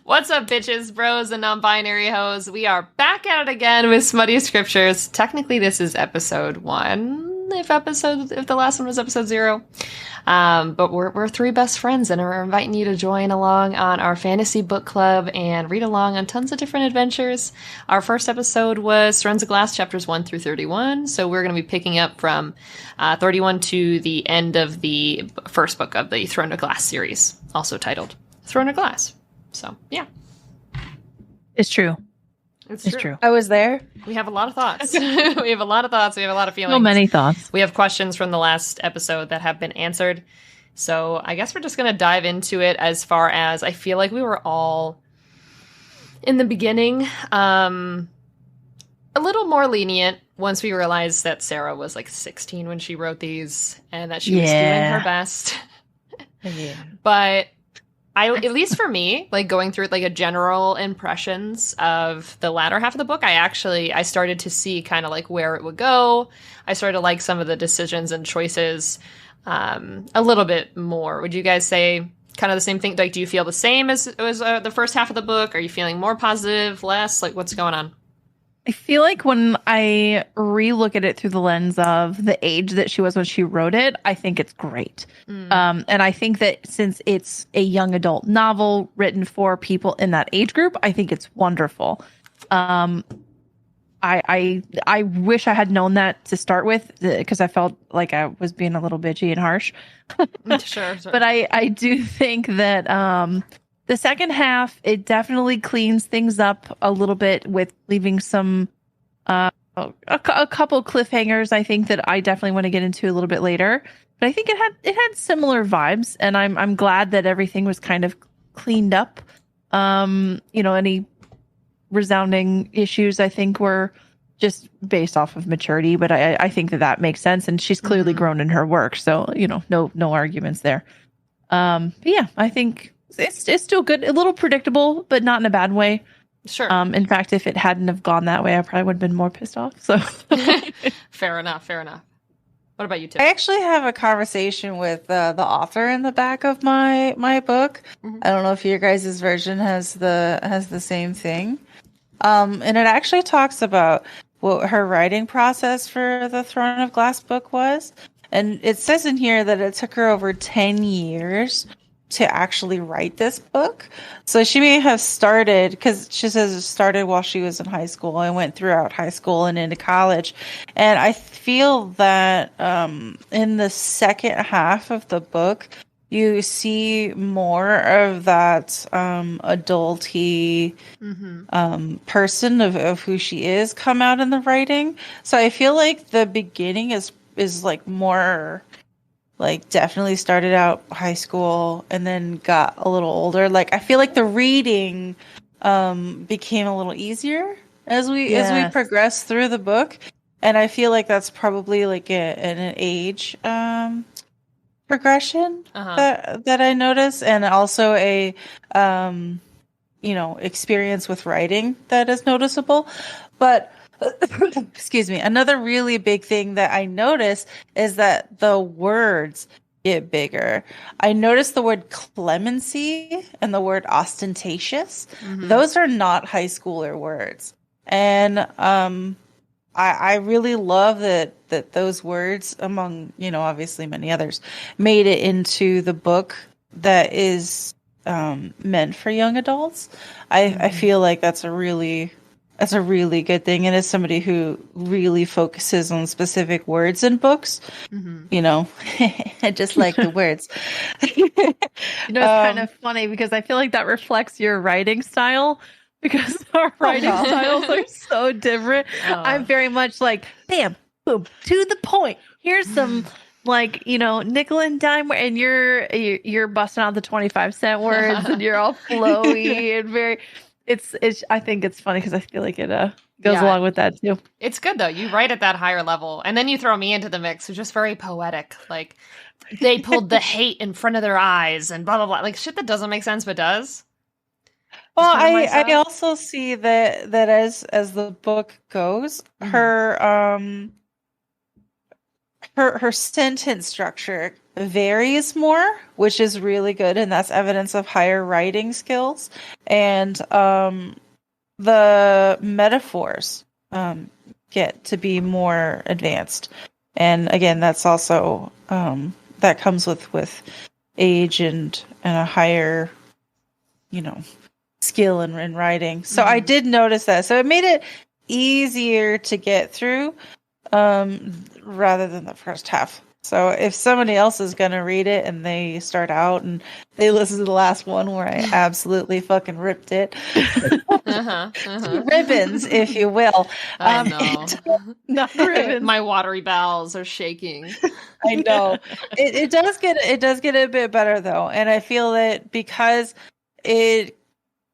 What's up, bitches, bros, and non-binary hoes? We are back at it again with Smutty Scriptures. Technically, this is episode 1, if the last one was episode 0. But we're three best friends, and we're inviting you to join along on our fantasy book club and read along on tons of different adventures. Our first episode was Thrones of Glass, chapters 1 through 31. So we're going to be picking up from 31 to the end of the first book of the Throne of Glass series, also titled Throne of Glass. So, yeah. It's true. It's true. I was there. We have a lot of thoughts. We have a lot of thoughts. We have a lot of feelings. So many thoughts. We have questions from the last episode that have been answered. So I guess we're just going to dive into it as far as I feel like we were all, in the beginning, a little more lenient once we realized that Sarah was like 16 when she wrote these and that she was doing her best. Yeah. But at least for me, like going through like a general impressions of the latter half of the book, I started to see kind of like where it would go. I started to like some of the decisions and choices a little bit more. Would you guys say kind of the same thing? Like, do you feel the same as the first half of the book? Are you feeling more positive, less? Like, what's going on? I feel like when I re-look at it through the lens of the age that she was when she wrote it, I think it's great. And I think that since it's a young adult novel written for people in that age group, I think it's wonderful. I wish I had known that to start with because I felt like I was being a little bitchy and harsh. Sure. But I do think that the second half, it definitely cleans things up a little bit with leaving some a couple cliffhangers. I think that I definitely want to get into a little bit later. But I think it had similar vibes, and I'm glad that everything was kind of cleaned up. Any resounding issues I think were just based off of maturity, but I think that makes sense, and she's clearly grown in her work, so no arguments there. But yeah, I think it's still good, a little predictable, but not in a bad way. Sure. In fact, if it hadn't have gone that way, I probably would have been more pissed off. So Fair enough. What about you, Tim? I actually have a conversation with the author in the back of my book. Mm-hmm. I don't know if your guys' version has the same thing. And it actually talks about what her writing process for the Throne of Glass book was. And it says in here that it took her over 10 years to actually write this book. So she may have started, because she says it started while she was in high school and went throughout high school and into college. And I feel that in the second half of the book, you see more of that adulty person of who she is come out in the writing. So I feel like the beginning is like more like definitely started out high school and then got a little older. Like I feel like the reading became a little easier as we progress through the book, and I feel like that's probably like an age progression that I notice, and also a experience with writing that is noticeable. But excuse me, another really big thing that I notice is that the words get bigger. I noticed the word clemency and the word ostentatious. Those are not high schooler words. And I really love that those words, among, obviously many others, made it into the book that is meant for young adults. I feel like that's a really good thing. And as somebody who really focuses on specific words in books, I just like the words. it's kind of funny because I feel like that reflects your writing style, because our writing styles are so different. I'm very much like, bam, boom, to the point. Here's some nickel and dime, and you're busting out the 25-cent words, and you're all flowy and very. It's. I think it's funny because I feel like it goes along with that too. It's good though. You write at that higher level, and then you throw me into the mix, which is just very poetic. Like they pulled the hate in front of their eyes, and blah blah blah. Like shit that doesn't make sense but does. Well, I also see that as the book goes, her sentence structure varies more, which is really good, and that's evidence of higher writing skills. And the metaphors get to be more advanced. And again, that's also that comes with age and a higher, skill in writing. So I did notice that. So it made it easier to get through rather than the first half. So if somebody else is going to read it and they start out and they listen to the last one where I absolutely fucking ripped it, ribbons, if you will. I know. Not ribbons. My watery bowels are shaking. I know. It does get a bit better though, and I feel that because it,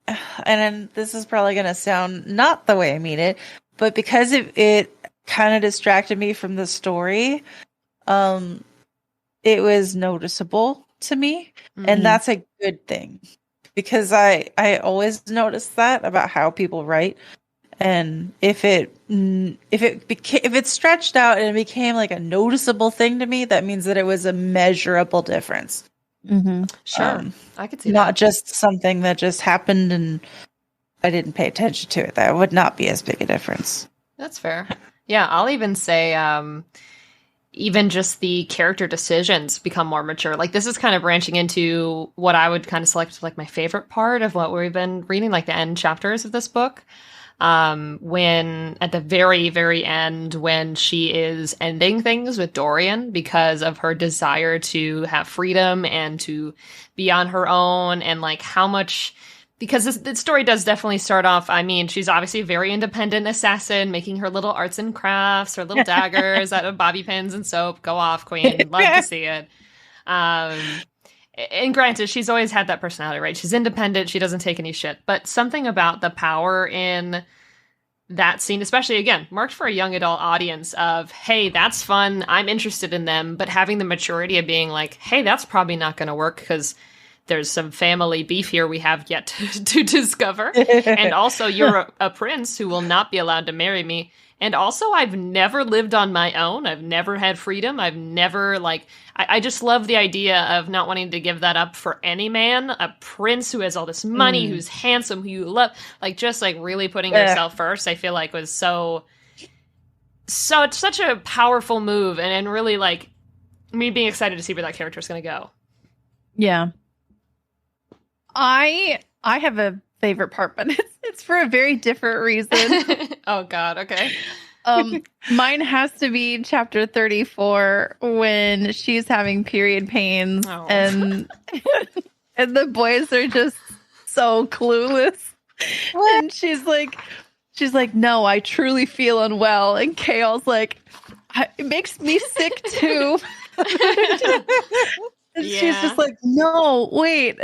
and then this is probably going to sound not the way I mean it, but because it kind of distracted me from the story. It was noticeable to me, and that's a good thing because I always notice that about how people write, and if it stretched out and it became like a noticeable thing to me, that means that it was a measurable difference. Sure, I could see not that. just something that just happened and I didn't pay attention to it. That would not be as big a difference. That's fair. Yeah, I'll even say even just the character decisions become more mature. Like this is kind of branching into what I would kind of select as like my favorite part of what we've been reading, like the end chapters of this book. When at the very, very end, when she is ending things with Dorian because of her desire to have freedom and to be on her own, and like how much, because this story does definitely start off, I mean, she's obviously a very independent assassin, making her little arts and crafts, her little daggers out of bobby pins and soap. Go off, queen. Love to see it. And granted, she's always had that personality, right? She's independent. She doesn't take any shit. But something about the power in that scene, especially, again, marked for a young adult audience of, hey, that's fun. I'm interested in them. But having the maturity of being like, hey, that's probably not going to work because there's some family beef here we have yet to discover. And also, you're a prince who will not be allowed to marry me. And also, I've never lived on my own. I've never had freedom. I've never, I just love the idea of not wanting to give that up for any man. A prince who has all this money, who's handsome, who you love. Just really putting yourself first, I feel like was such a powerful move. And really, me being excited to see where that character is going to go. Yeah. I have a favorite part, but it's for a very different reason. Oh God, okay. Mine has to be chapter 34 when she's having period pains and the boys are just so clueless. What? And she's like, no, I truly feel unwell. And Kale's like, it makes me sick too. And she's just like, no, wait.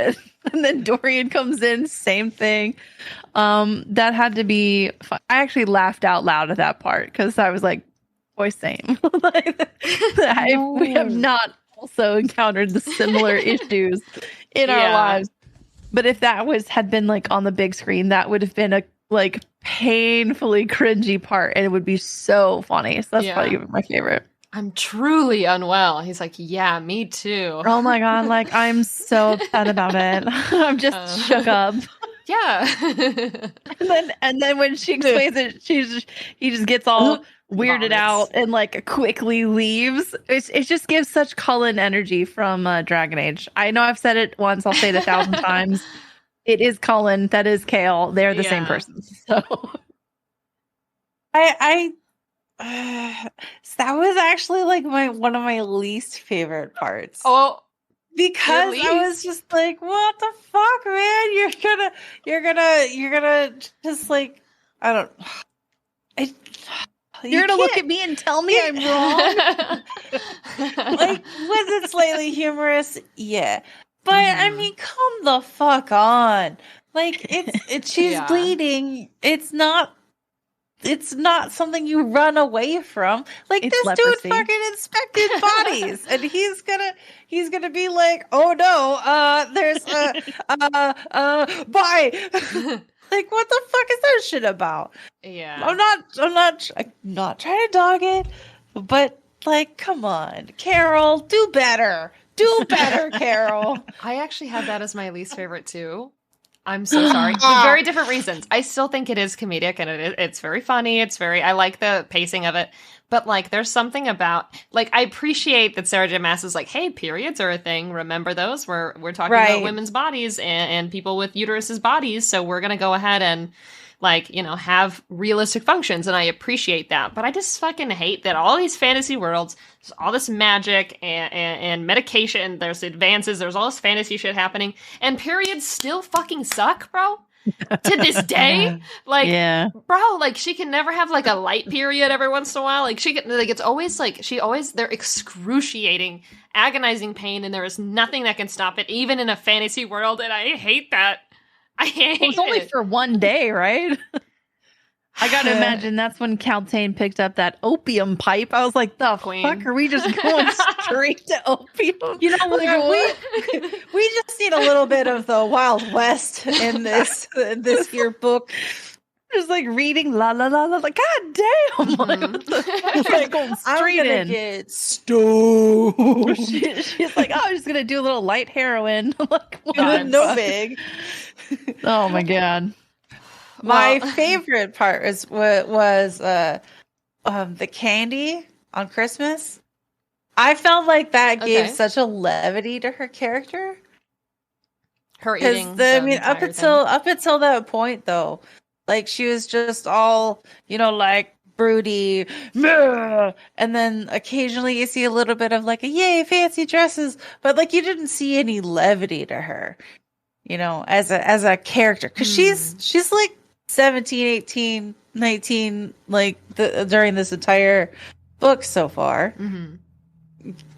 And then Dorian comes in, same thing. That had to be fun. I actually laughed out loud at that part because I was like, boy, same. We have not also encountered the similar issues in our lives. But if that had been on the big screen, that would have been a painfully cringy part, and it would be so funny. So that's probably my favorite. I'm truly unwell. He's like, yeah, me too. Oh my God. I'm so upset about it. I'm just shook up. Yeah. and then when she explains it, he just gets all weirded out and quickly leaves. It just gives such Cullen energy from Dragon Age. I know I've said it once. I'll say it 1,000 times. It is Cullen. That is Kale. They're the same person. So that was actually one of my least favorite parts. Oh, because I was just like, what the fuck, man? You're gonna just I don't. You're gonna look at me and tell me I'm wrong. Was it slightly humorous? Yeah, but I mean, come the fuck on. She's bleeding. It's not something you run away from. It's this leprosy. Dude fucking inspected bodies, and he's gonna be like, oh no, there's bye. What the fuck is that shit about? Yeah, I'm not trying to dog it, but come on, Carol, do better. Do better, Carol. I actually had that as my least favorite too. I'm so sorry. For very different reasons. I still think it is comedic and it's very funny. I like the pacing of it. But like there's something about like I appreciate that Sarah J. Maas is like, hey, periods are a thing. Remember those? We're talking about women's bodies and people with uteruses bodies. So we're gonna go ahead and like, you know, have realistic functions, and I appreciate that. But I just fucking hate that all these fantasy worlds, there's all this magic and medication, there's advances, there's all this fantasy shit happening, and periods still fucking suck, bro. To this day, like, bro, like she can never have like a light period every once in a while. Like she can, like it's always like they're excruciating, agonizing pain, and there is nothing that can stop it, even in a fantasy world. And I hate that. I hate it was only for one day, right? I gotta imagine that's when Caltaine picked up that opium pipe. I was like, the fuck are we just going straight to opium? You know, we just need a little bit of the Wild West in this here book. Just like reading la la la la, like god damn! Like, going straight I'm gonna in. Get stoned. She's like, oh, I'm just gonna do a little light heroin. Like, no big. Oh my god. My favorite part was the candy on Christmas. I felt like that gave such a levity to her character. Her eating. Up until that point, though, like she was just all, you know, like broody, and then occasionally you see a little bit of like a yay fancy dresses, but like you didn't see any levity to her, you know, as a character, because she's like 17, 18, 19, like during this entire book so far,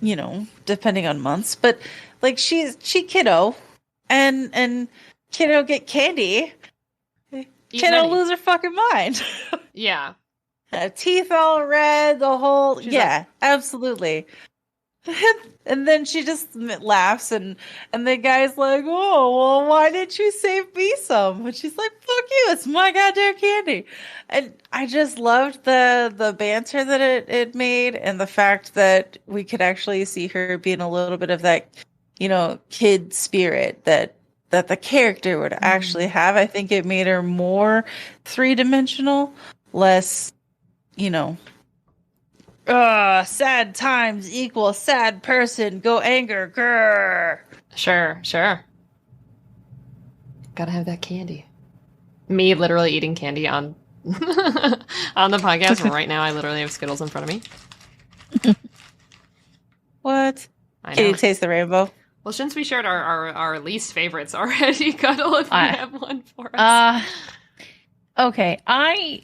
you know, depending on months, but like she kiddo and kiddo get candy, kiddo lose her fucking mind. Yeah. Teeth all red, the whole She's like, absolutely. And then she just laughs, and the guy's like, oh, well, why didn't you save me some? And she's like, fuck you, it's my goddamn candy. And I just loved the banter that it made, and the fact that we could actually see her being a little bit of that, you know, kid spirit that the character would actually have. I think it made her more three-dimensional, less, you know, sad times equal sad person, go anger, grrr. Sure. Gotta have that candy. Me literally eating candy on on the podcast right now. I literally have Skittles in front of me. What? Can you taste the rainbow? Well, since we shared our least favorites already, Cuddle, if you have one for us. Okay. I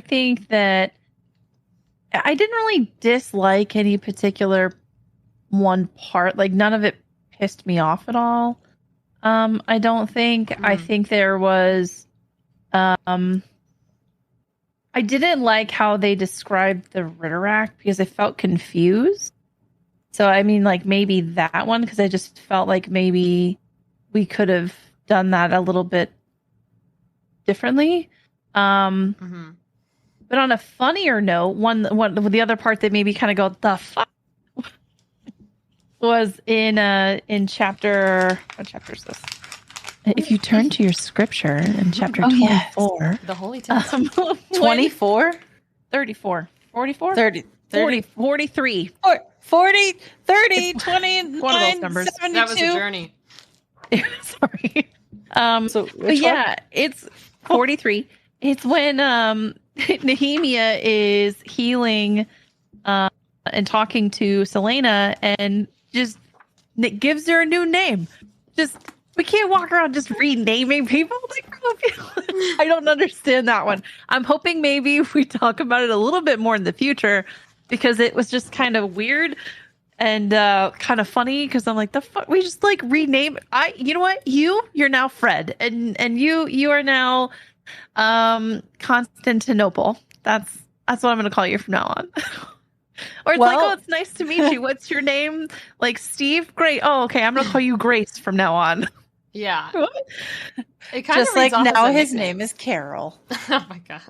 think that I didn't really dislike any particular one part. Like none of it pissed me off at all. I don't think. I think there was I didn't like how they described the Riteract because I felt confused. So I mean, like maybe that one, because I just felt like maybe we could have done that a little bit differently. But on a funnier note, one the other part that maybe kind of go the fuck was in chapter, what chapter is this? If you turn to your scripture in chapter 24, yes. The Holy Text. 24, 34, 44, 30, 43, 40, 30, 20, one of those numbers. 72. That was a journey. Sorry. But yeah, it's 43. It's when Nehemia is healing and talking to Selena, and just gives her a new name. Just, we can't walk around just renaming people. Like, I don't understand that one. I'm hoping maybe we talk about it a little bit more in the future, because it was just kind of weird and kind of funny, because I'm like, the fuck, we just like rename. You know what? You're now Fred, and you are now Constantinople. That's what I'm going to call you from now on. Or it's like, oh, it's nice to meet you. What's your name? Like Steve? Great. Oh, okay. I'm going to call you Grace from now on. Yeah. It kind just of like now his name is Carol. Oh my god.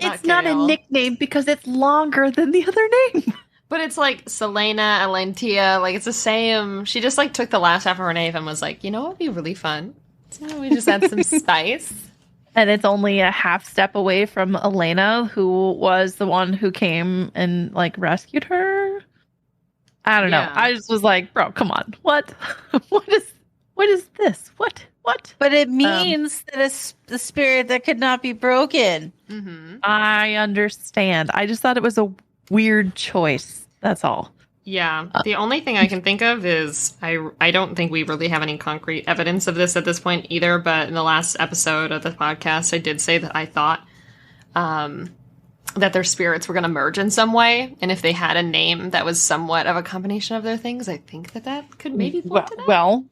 It's not a nickname because it's longer than the other name. But it's like Selena, Alentia, like it's the same. She just like took the last half of her name and was like, you know what would be really fun? So we just add some spice. And it's only a half step away from Elena, who was the one who came and like rescued her. I don't know. I just was like, bro, come on. What? What is this? What? But it means that it's the spirit that could not be broken. Mm-hmm. I understand. I just thought it was a weird choice. That's all. Yeah. The only thing I can think of is I don't think we really have any concrete evidence of this at this point either, but in the last episode of the podcast, I did say that I thought that their spirits were going to merge in some way. And if they had a name that was somewhat of a combination of their things, I think that could maybe point to that. Well,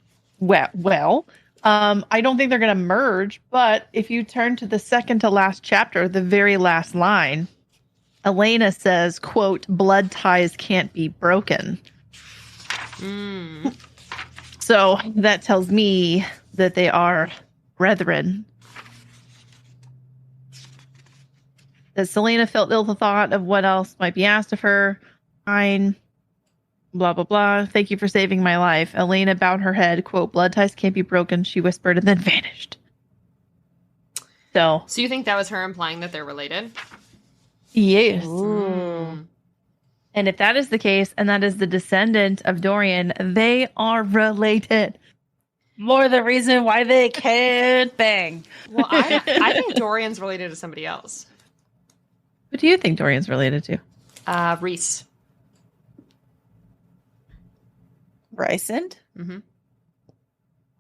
I don't think they're going to merge, but if you turn to the second to last chapter, the very last line, Elena says, quote, blood ties can't be broken. So that tells me that they are brethren. That Selena felt ill thought of what else might be asked of her. Fine. Blah, blah, blah. Thank you for saving my life. Elena bowed her head, quote, blood ties can't be broken, she whispered, and then vanished. So you think that was her implying that they're related? Yes. Ooh. And if that is the case, and that is the descendant of Dorian, they are related. More the reason why they can't bang. Well, I think Dorian's related to somebody else. Who do you think Dorian's related to? Reese. Rysand? Mm-hmm.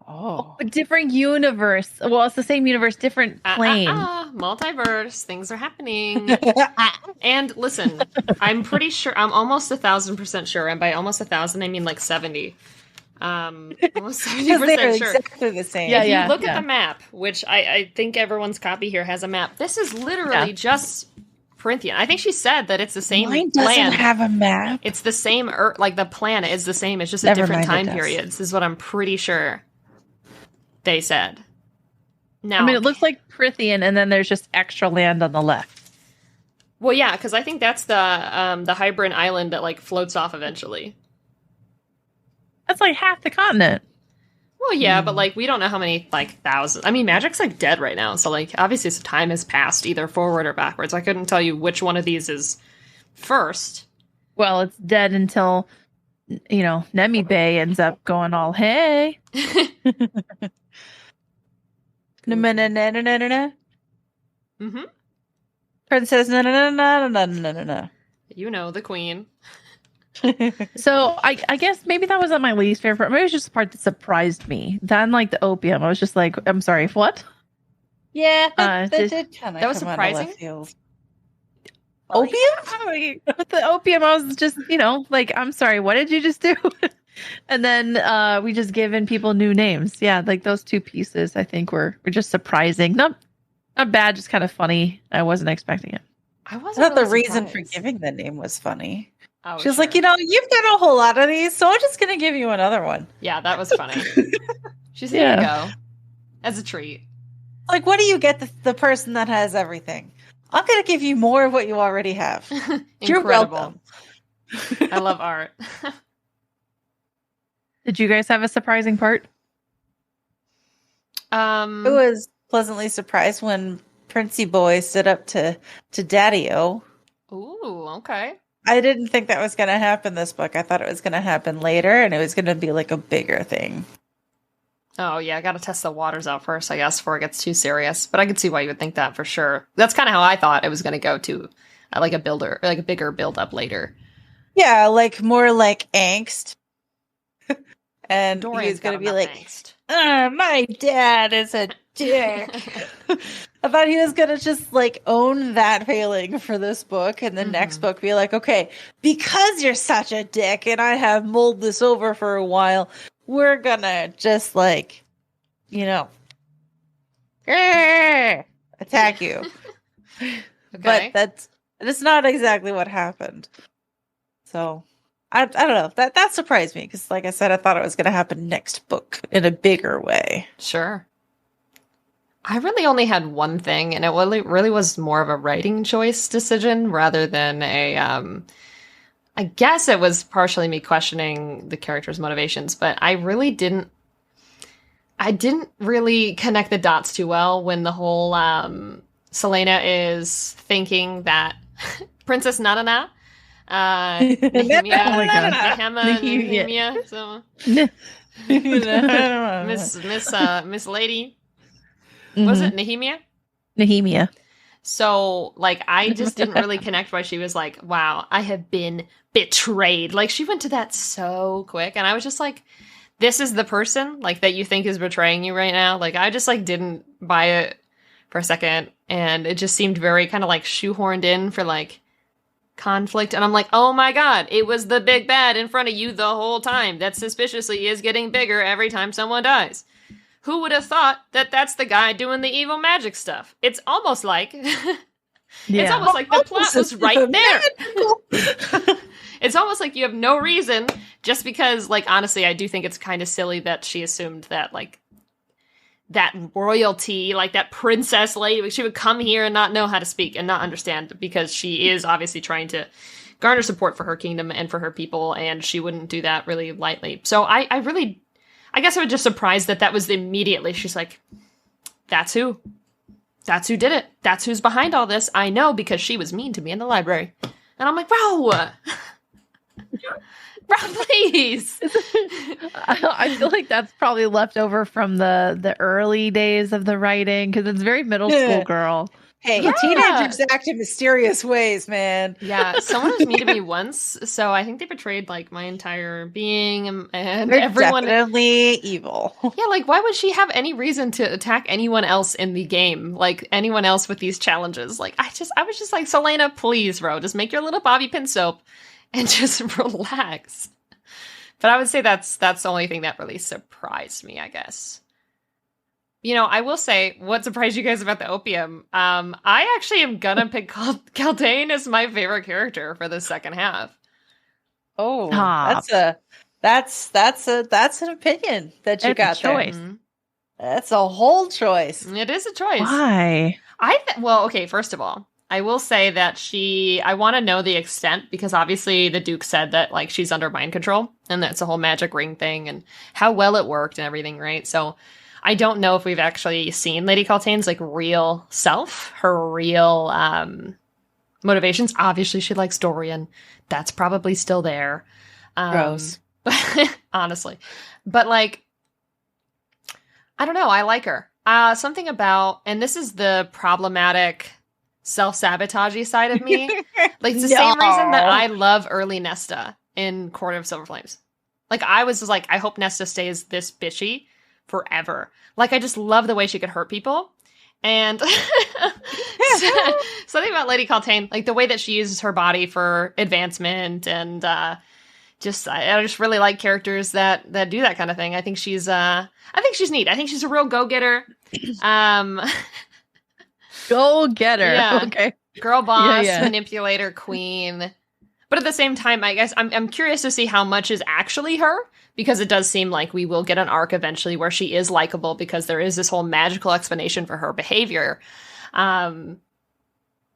Oh. A different universe. Well, it's the same universe, different plane. Multiverse. Things are happening. And listen, I'm pretty sure, I'm almost 1,000% sure, and by almost 1,000, I mean like 70. Almost 70% sure. Exactly the same. If you look at the map, which I think everyone's copy here has a map, this is literally just Corinthian. I think she said that it's the same Mine plan. doesn't have a map. It's the same, like the planet is the same. It's just a different time periods, is what I'm pretty sure they said. Now, I mean, it looks like Prithian, and then there's just extra land on the left. Well, yeah, because I think that's the Hybrid island that like floats off eventually. That's like half the continent. Well, yeah, but like we don't know how many like thousands. I mean, Magic's like dead right now, so like obviously some time has passed either forward or backwards. I couldn't tell you which one of these is first. Well, it's dead until Nemi Bay ends up going all hey. Mm-hmm. Princess no. You know, the queen. So I guess maybe that wasn't my least favorite. Maybe it was just the part that surprised me. Then like the opium, I was just like, I'm sorry, what? Yeah, that did kind of. That was surprising. Opium? With the opium, I was just like, I'm sorry, what did you just do? And then we just given people new names. Yeah, like those two pieces, I think were just surprising. Not bad, just kind of funny. I wasn't expecting it. I thought the reason for giving the name was funny. Oh, she was like, you've got a whole lot of these, so I'm just going to give you another one. Yeah, that was funny. She said, here you go. As a treat. Like, what do you get the person that has everything? I'm going to give you more of what you already have. You're welcome. I love art. Did you guys have a surprising part? I was pleasantly surprised when Princey Boy stood up to Daddy-O. Ooh, okay. I didn't think that was going to happen this book. I thought it was going to happen later, and it was going to be like a bigger thing. Oh, yeah, I got to test the waters out first, I guess, before it gets too serious. But I could see why you would think that for sure. That's kind of how I thought it was going to go to, like a bigger build-up later. Yeah, like more like angst. And Dorian's he's going to be like, angst. My dad is a dick. I thought he was going to just like own that failing for this book, and the next book be like, okay, because you're such a dick and I have mulled this over for a while, we're going to just like, attack you. Okay. But that's not exactly what happened. So I don't know. That surprised me because, like I said, I thought it was going to happen next book in a bigger way. Sure. I really only had one thing, and it really was more of a writing choice decision rather than a. I guess it was partially me questioning the character's motivations, but I really didn't. I didn't really connect the dots too well when the whole Selena is thinking that Princess Nanana, Nehemia, Oh my God. Nehemia, so Miss Lady, was it Nehemia? Nehemia. So, like, I just didn't really connect why she was like, wow, I have been betrayed. Like, she went to that so quick. And I was just like, this is the person, like, that you think is betraying you right now. Like, I just, like, didn't buy it for a second. And it just seemed very kind of, like, shoehorned in for, like, conflict. And I'm like, oh my God, it was the big bad in front of you the whole time that suspiciously is getting bigger every time someone dies. Who would have thought that that's the guy doing the evil magic stuff? It's almost like it's almost like the plot was right there. It's almost like you have no reason just because, like, honestly, I do think it's kind of silly that she assumed that, like, that royalty, like that princess lady, she would come here and not know how to speak and not understand because she is obviously trying to garner support for her kingdom and for her people, and she wouldn't do that really lightly. So I guess I was just surprised that was immediately. She's like, that's who did it. That's who's behind all this. I know because she was mean to me in the library. And I'm like, Ro, please. I feel like that's probably left over from the early days of the writing because it's very middle school girl. Hey, teenagers act in mysterious ways, man. Yeah, someone was mean to me once, so I think they betrayed, like, my entire being and They're everyone. definitely evil. Yeah, like, why would she have any reason to attack anyone else in the game? Like, anyone else with these challenges? Like, I was just like, Selena, please, bro, just make your little bobby pin soap and just relax. But I would say that's the only thing that really surprised me, I guess. You know, I will say, what surprised you guys about the opium? I actually am gonna pick Caldane as my favorite character for the second half. Oh, Stop. that's an opinion that you got That's a choice. there. That's a whole choice. It is a choice. Why? Well, okay, first of all, I will say that I want to know the extent because obviously the Duke said that, like, she's under mind control and that's a whole magic ring thing and how well it worked and everything, right? So I don't know if we've actually seen Lady Caltain's, like, real self, her real motivations. Obviously, she likes Dorian. That's probably still there. Gross. Honestly. But, like, I don't know. I like her. Something about, and this is the problematic self-sabotagey side of me. Like, it's the same reason that I love early Nesta in Court of Silver Flames. Like, I was just like, I hope Nesta stays this bitchy forever. Like, I just love the way she could hurt people. And something about Lady Caltaine, like the way that she uses her body for advancement and I just really like characters that do that kind of thing. I think she's neat. I think she's a real go-getter. Go-getter. Yeah. Okay. Girl boss, Yeah. manipulator, queen. But at the same time, I guess I'm curious to see how much is actually her, because it does seem like we will get an arc eventually where she is likable because there is this whole magical explanation for her behavior. But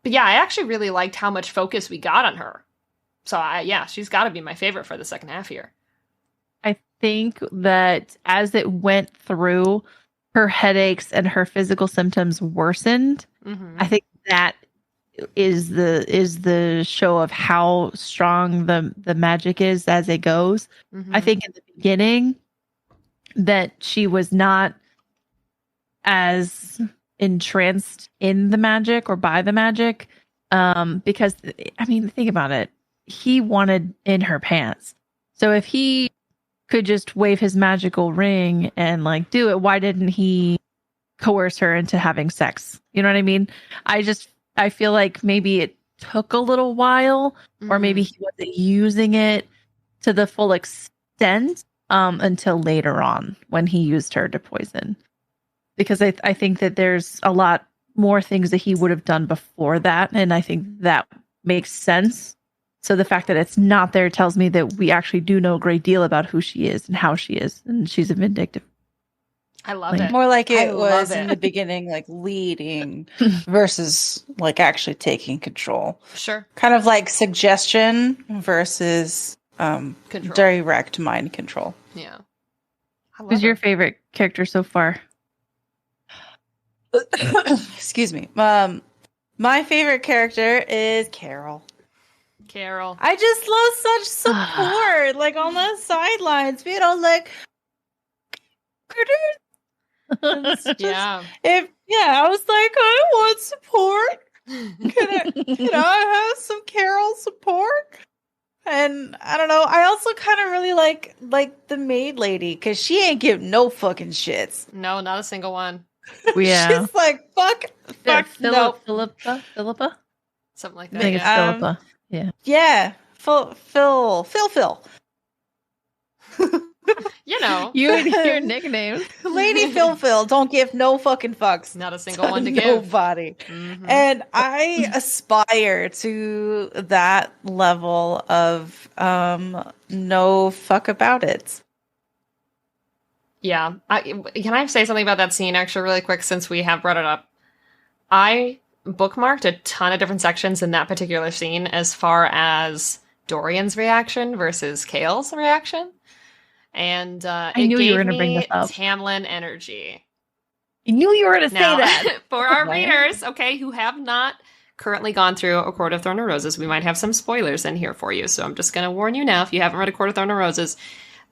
yeah, I actually really liked how much focus we got on her. So she's got to be my favorite for the second half here. I think that as it went through, her headaches and her physical symptoms worsened. Mm-hmm. I think that is the show of how strong the magic is as it goes. Mm-hmm. I think in the beginning that she was not as entranced in the magic or by the magic, because I mean, think about it. He wanted in her pants. So if he could just wave his magical ring and, like, do it, why didn't he coerce her into having sex? You know what I mean? I feel like maybe it took a little while, or maybe he wasn't using it to the full extent until later on when he used her to poison. Because I think that there's a lot more things that he would have done before that, and I think that makes sense. So the fact that it's not there tells me that we actually do know a great deal about who she is and how she is, and she's a vindictive. I love it. More like I it was love in it. the beginning, like leading versus like actually taking control. Sure. Kind of like suggestion versus Control. direct mind control. Yeah. I love Who's your it. favorite character so far? Excuse me. My favorite character is Carol. Carol. I just love such support, like on the sidelines, you know, like. It's just- Yeah. I was like, I want support. Can I have some Carol support? And I don't know. I also kind of really like the maid lady because she ain't giving no fucking shits. No, not a single one. Yeah. She's like, fuck, no. Philippa? Something like I that. think it's Yeah. Philippa. Yeah. Yeah, Phil. You know, Your nickname. Lady Phil. Don't give no fucking fucks. not a single one to give. Nobody. Mhm. And I aspire to that level of no fuck about it. Yeah. Can I say something about that scene actually really quick since we have brought it up? I bookmarked a ton of different sections in that particular scene as far as Dorian's reaction versus Kale's reaction. And I it knew you gave were gonna bring me this up. Tamlin energy. I knew you were going to say Now, that. for our Right. readers, okay, who have not currently gone through A Court of Thorn and Roses, we might have some spoilers in here for you. So I'm just going to warn you now, if you haven't read A Court of Thorn and Roses,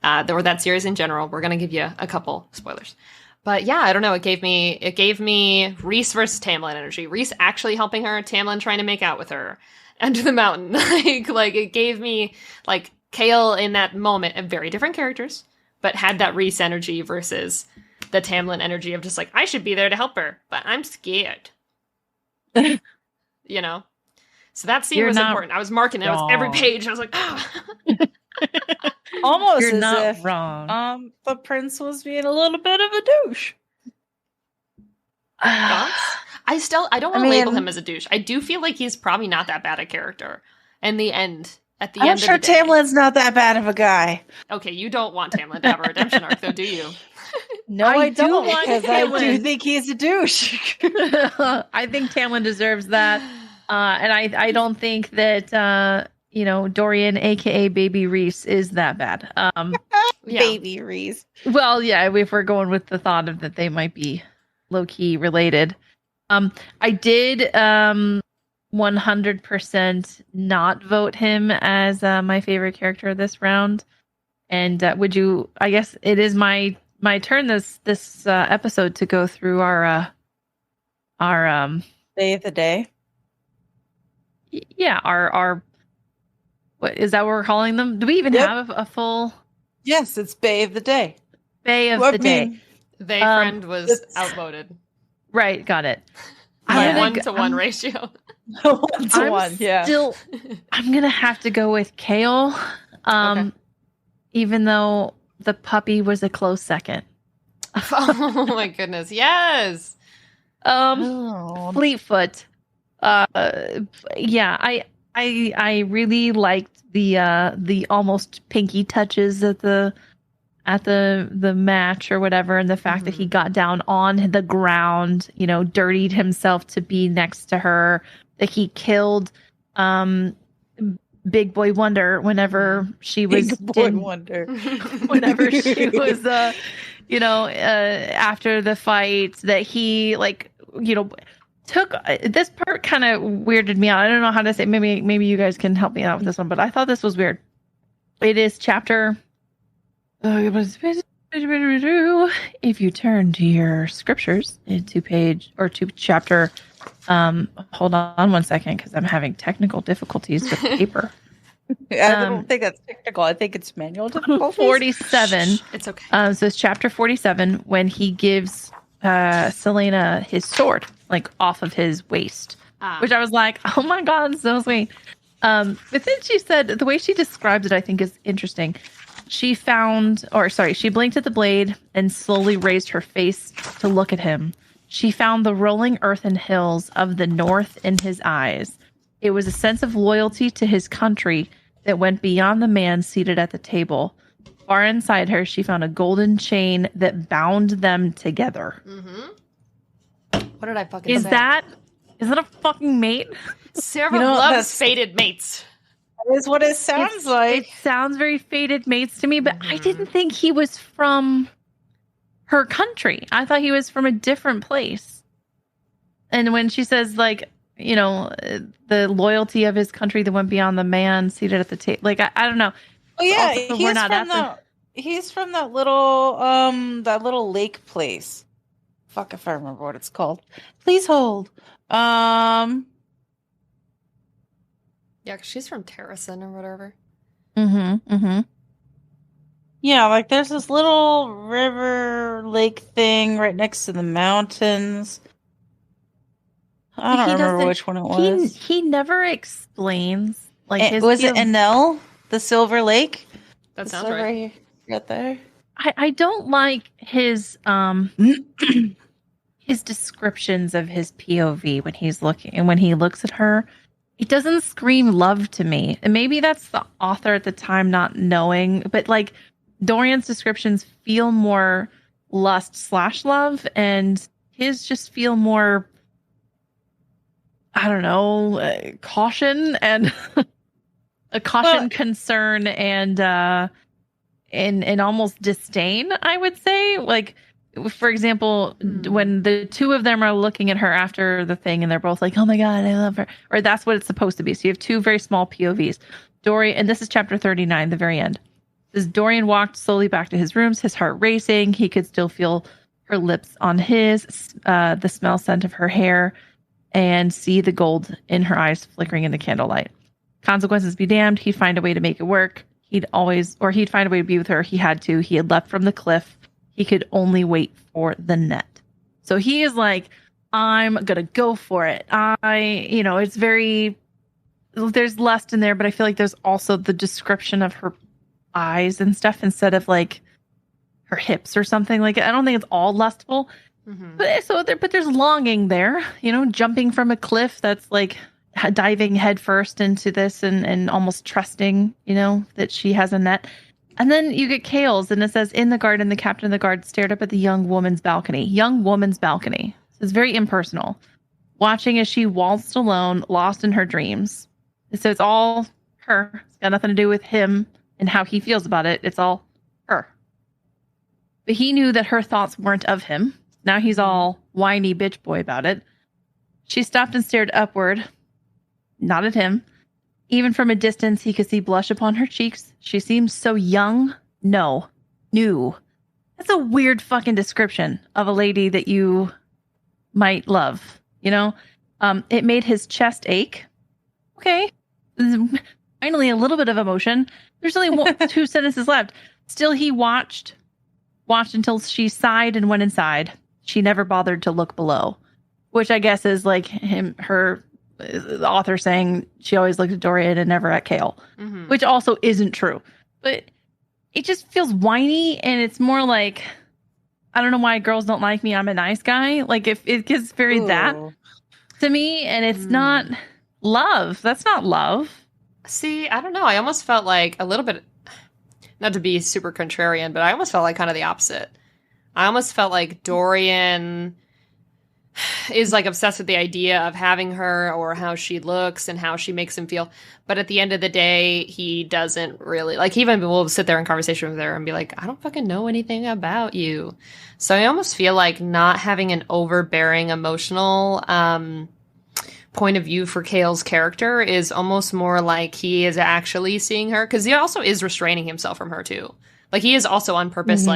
or that series in general, we're going to give you a couple spoilers. But yeah, I don't know. It gave me Rhys versus Tamlin energy. Rhys actually helping her, Tamlin trying to make out with her under the mountain. like it gave me like Kale in that moment, and very different characters, but had that Rhys energy versus the Tamlin energy of just like, I should be there to help her, but I'm scared. You know? So that scene You're was not important. I was marking it. It was every wrong. page. I was like, oh. Almost You're as not if wrong. the prince was being a little bit of a douche. Thoughts? I don't want to I label mean- him as a douche. I do feel like he's probably not that bad a character. In the end, at the I'm end sure of the day. Tamlin's not that bad of a guy. Okay, you don't want Tamlin to have a redemption arc, though, do you? No, I I do don't, want because I do Tamlin. think he's a douche. I think Tamlin deserves that. And I don't think that, Dorian, aka Baby Reese, is that bad. Yeah. Baby Reese. Well, yeah, if we're going with the thought of that they might be low key related. I did 100% not vote him as my favorite character this round. And I guess it is my turn this episode to go through our Day of the day. our what is that what we're calling them? Do we even Yep. have a full Yes, it's Bay of the Day. bay of Well, the day? They friend was it's- outvoted. Right, got it. On I'm a gonna 1-to-1 I'm- ratio. 1-to-1, yeah. I'm gonna have to go with Kale. Okay. Even though the puppy was a close second. Oh my goodness. Yes. Oh. Fleetfoot. Yeah, I really liked the almost pinky touches at the match or whatever, and the fact that he got down on the ground, dirtied himself to be next to her, that he killed Big Boy Wonder whenever she was Big Boy Wonder. whenever she was after the fight, that he took this part kind of weirded me out. I don't know how to say. Maybe you guys can help me out with this one, but I thought this was weird. It is chapter. If you turn to your scriptures to chapter. Hold on one second, because I'm having technical difficulties with paper. I don't think that's technical. I think it's manual difficulties. 47. It's okay. So it's chapter 47 when he gives Selena his sword, like off of his waist, which I was like, oh my God, so sweet. But then she said, the way she describes it, I think is interesting. She blinked at the blade and slowly raised her face to look at him. She found the rolling earth and hills of the north in his eyes. It was a sense of loyalty to his country that went beyond the man seated at the table, far inside her, she found a golden chain that bound them together. Mm-hmm. What did I fucking say? Is that a fucking mate? Sarah loves fated mates. That is what it sounds like. It sounds very fated mates to me, but I didn't think he was from her country. I thought he was from a different place. And when she says, like, you know, the loyalty of his country that went beyond the man seated at the table, like, I don't know. Oh yeah, he's from that little lake place. Fuck if I remember what it's called. Please hold. Yeah, because she's from Terracin or whatever. Yeah, like there's this little river lake thing right next to the mountains. I don't remember which one it was. He never explains. Like, it Enel, the Silver Lake? That sounds right. Right there. I don't like his his descriptions of his POV when he's looking, and when he looks at her. It doesn't scream love to me. And maybe that's the author at the time not knowing, but like Dorian's descriptions feel more lust/love, and his just feel more, I don't know, caution and a caution, concern, and almost disdain, I would say. Like, for example, when the two of them are looking at her after the thing and they're both like, oh my God, I love her. Or that's what it's supposed to be. So you have two very small POVs. Dorian, and this is chapter 39, the very end. As Dorian walked slowly back to his rooms, his heart racing. He could still feel her lips on his, the smell scent of her hair, and see the gold in her eyes flickering in the candlelight. Consequences be damned. He'd find a way to make it work. He'd find a way to be with her. He had to. He had leapt from the cliff. He could only wait for the net. So he is like, I'm going to go for it. It's very, there's lust in there, but I feel like there's also the description of her eyes and stuff instead of like her hips or something. Like, I don't think it's all lustful, but there's longing there, jumping from a cliff that's like diving headfirst into this and almost trusting, that she has a net. And then you get Kale's, and it says, in the garden, the captain of the guard stared up at the young woman's balcony. Young woman's balcony. So it's very impersonal. Watching as she waltzed alone, lost in her dreams. So it's all her. It's got nothing to do with him and how he feels about it. It's all her. But he knew that her thoughts weren't of him. Now he's all whiny bitch boy about it. She stopped and stared upward. Not at him. Even from a distance, he could see blush upon her cheeks. She seems so young. No. New. That's a weird fucking description of a lady that you might love. It made his chest ache. Okay. Finally, a little bit of emotion. There's only 2 sentences left. Still, he watched until she sighed and went inside. She never bothered to look below, which I guess is like the author saying she always looked at Dorian and never at Kale, which also isn't true. But it just feels whiny, and it's more like, I don't know why girls don't like me. I'm a nice guy. Like, if it gets very that to me, and it's not love. That's not love. See, I don't know. I almost felt like a little bit, not to be super contrarian, but I almost felt like kind of the opposite. I almost felt like Dorian is like obsessed with the idea of having her, or how she looks and how she makes him feel. But at the end of the day, he doesn't really, like, even will sit there in conversation with her and be like, I don't fucking know anything about you. So I almost feel like not having an overbearing emotional point of view for Kale's character is almost more like he is actually seeing her, because he also is restraining himself from her too. Like, he is also on purpose,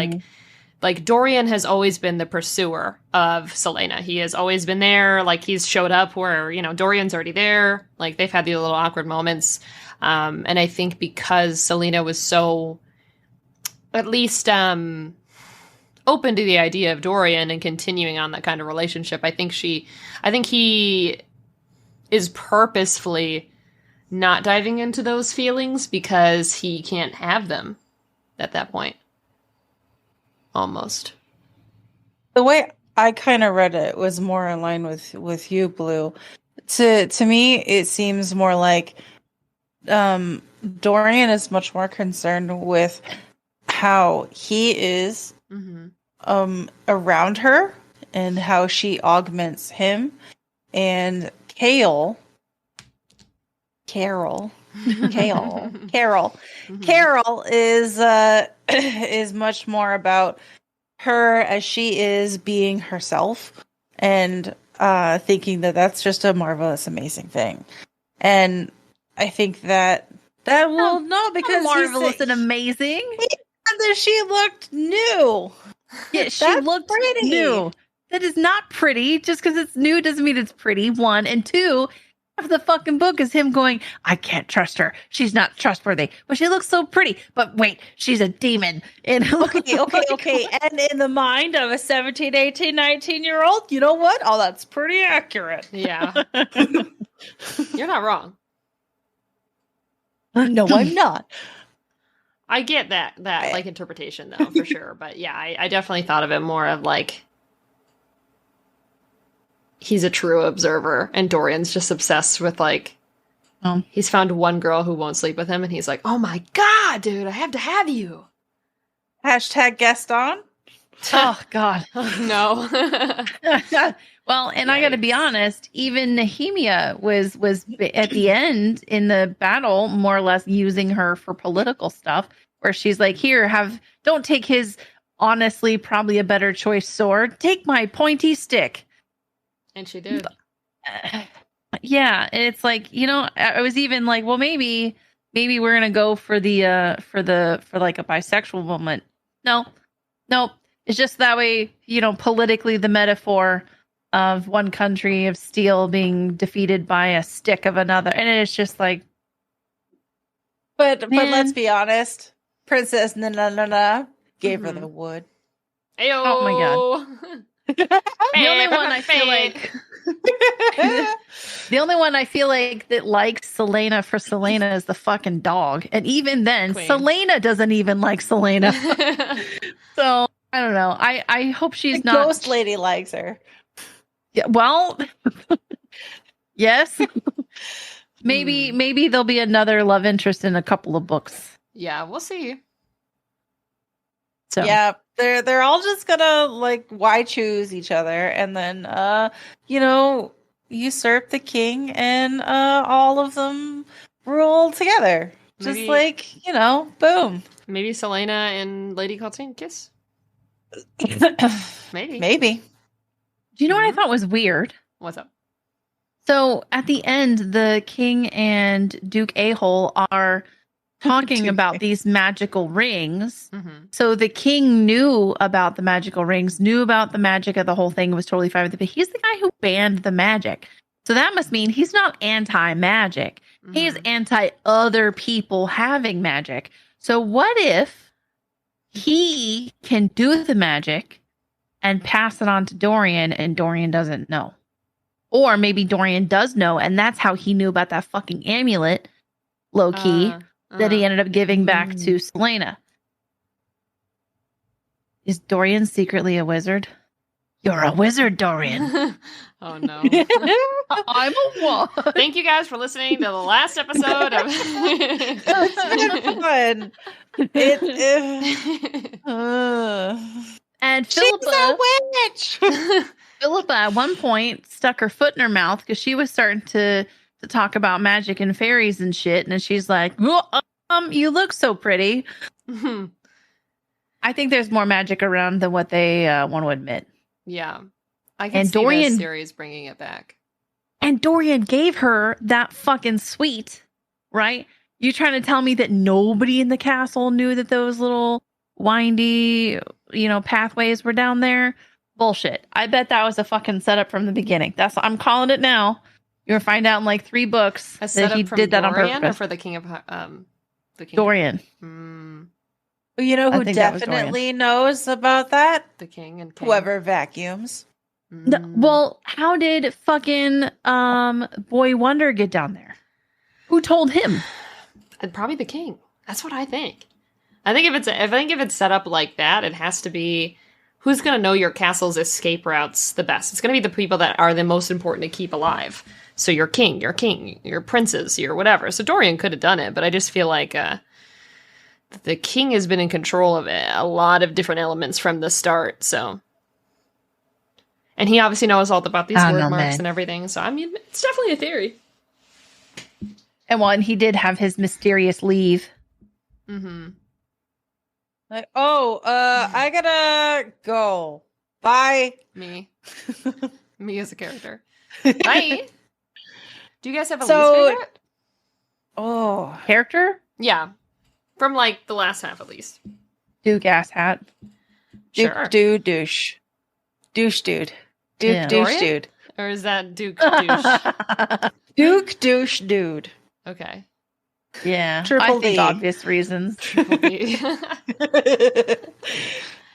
like Dorian has always been the pursuer of Selena. He has always been there. Like, he's showed up where, Dorian's already there. Like, they've had these little awkward moments. And I think because Selena was so, at least, open to the idea of Dorian and continuing on that kind of relationship, I think he is purposefully not diving into those feelings because he can't have them at that point. Almost. The way I kind of read it was more in line with you, Blue. To me, it seems more like Dorian is much more concerned with how he is around her and how she augments him. And Carol is much more about her as she is being herself and thinking that that's just a marvelous, amazing thing. And I think that will no, because marvelous and amazing. That she looked new. Yeah, she looked pretty. New. That is not pretty. Just because it's new doesn't mean it's pretty. 1 and 2. Half the fucking book is him going, I can't trust her. She's not trustworthy. But she looks so pretty. But wait, she's a demon. And okay. And in the mind of a 17, 18, 19-year-old, you know what? Oh, that's pretty accurate. Yeah. You're not wrong. No, I'm not. I get that like interpretation though, for sure. But yeah, I definitely thought of it more of like he's a true observer and Dorian's just obsessed with like he's found one girl who won't sleep with him and he's like, oh my god, dude, I have to have you. Hashtag Gaston. Oh god. No. Well, and I got to be honest, even Nehemia was at the end in the battle more or less using her for political stuff, where she's like, "Here, don't take his honestly probably a better choice sword. Take my pointy stick." And she did. Yeah, and it's like, I was even like, well, maybe we're gonna go for like a bisexual moment. No, it's just that way. Politically, the metaphor of one country of steel being defeated by a stick of another, and it's just like, but let's be honest, Princess Nana gave her the wood. Ayo. Oh my god. The only one I feel like that likes Selena for Selena is the fucking dog, and even then, Queen. Selena doesn't even like Selena. So I don't know. I hope she's not. Ghost Lady likes her. Yeah, well, yes. Maybe there'll be another love interest in a couple of books. Yeah, we'll see. So yeah, they're all just gonna like why choose each other and then usurp the king and all of them rule together. Just boom. Maybe Selena and Lady Coltrane kiss. Maybe. Do you know what I thought was weird? What's up? So at the end, the king and Duke A-hole are talking about these magical rings. Mm-hmm. So the king knew about the magical rings, knew about the magic of the whole thing, was totally fine with it. But he's the guy who banned the magic. So that must mean he's not anti-magic. Mm-hmm. He's anti other people having magic. So what if he can do the magic and pass it on to Dorian, and Dorian doesn't know? Or maybe Dorian does know, and that's how he knew about that fucking amulet, low-key, that he ended up giving back to Selena. Is Dorian secretly a wizard? You're a wizard, Dorian. Oh, no. I'm a what? Thank you guys for listening to the last episode of... It's been fun. And Philippa, she's a witch. Philippa at one point stuck her foot in her mouth because she was starting to talk about magic and fairies and shit, and then she's like, you look so pretty. Mm-hmm. I think there's more magic around than what they want to admit. Yeah, I can see this series bringing it back. And Dorian gave her that fucking sweet, right? You trying to tell me that nobody in the castle knew that those little windy, pathways were down there? Bullshit. I bet that was a fucking setup from the beginning. I'm calling it now. You're gonna find out in like 3 books that he did that on purpose. Or for the King of the King Dorian. You know who definitely knows about that? The King and King. Whoever vacuums. Well, how did fucking Boy Wonder get down there? Who told him? Probably the King. That's what I think. I think if it's set up like that, it has to be who's going to know your castle's escape routes the best. It's going to be the people that are the most important to keep alive. So your king, your princes, your whatever. So Dorian could have done it, but I just feel like the king has been in control of it, a lot of different elements from the start. So, and he obviously knows all about these word marks and everything. So, I mean, it's definitely a theory. And he did have his mysterious leave. Mm-hmm. Like, I gotta go. Bye. Me as a character. Bye. Do you guys have a least favorite? Oh, character? Yeah, from like the last half at least. Duke ass hat. Sure. Duke douche. Douche dude. Duke douche Dorian? dude. Or is that Duke douche? Duke douche dude. Okay. Yeah. Triple I think D. obvious reasons. Triple D.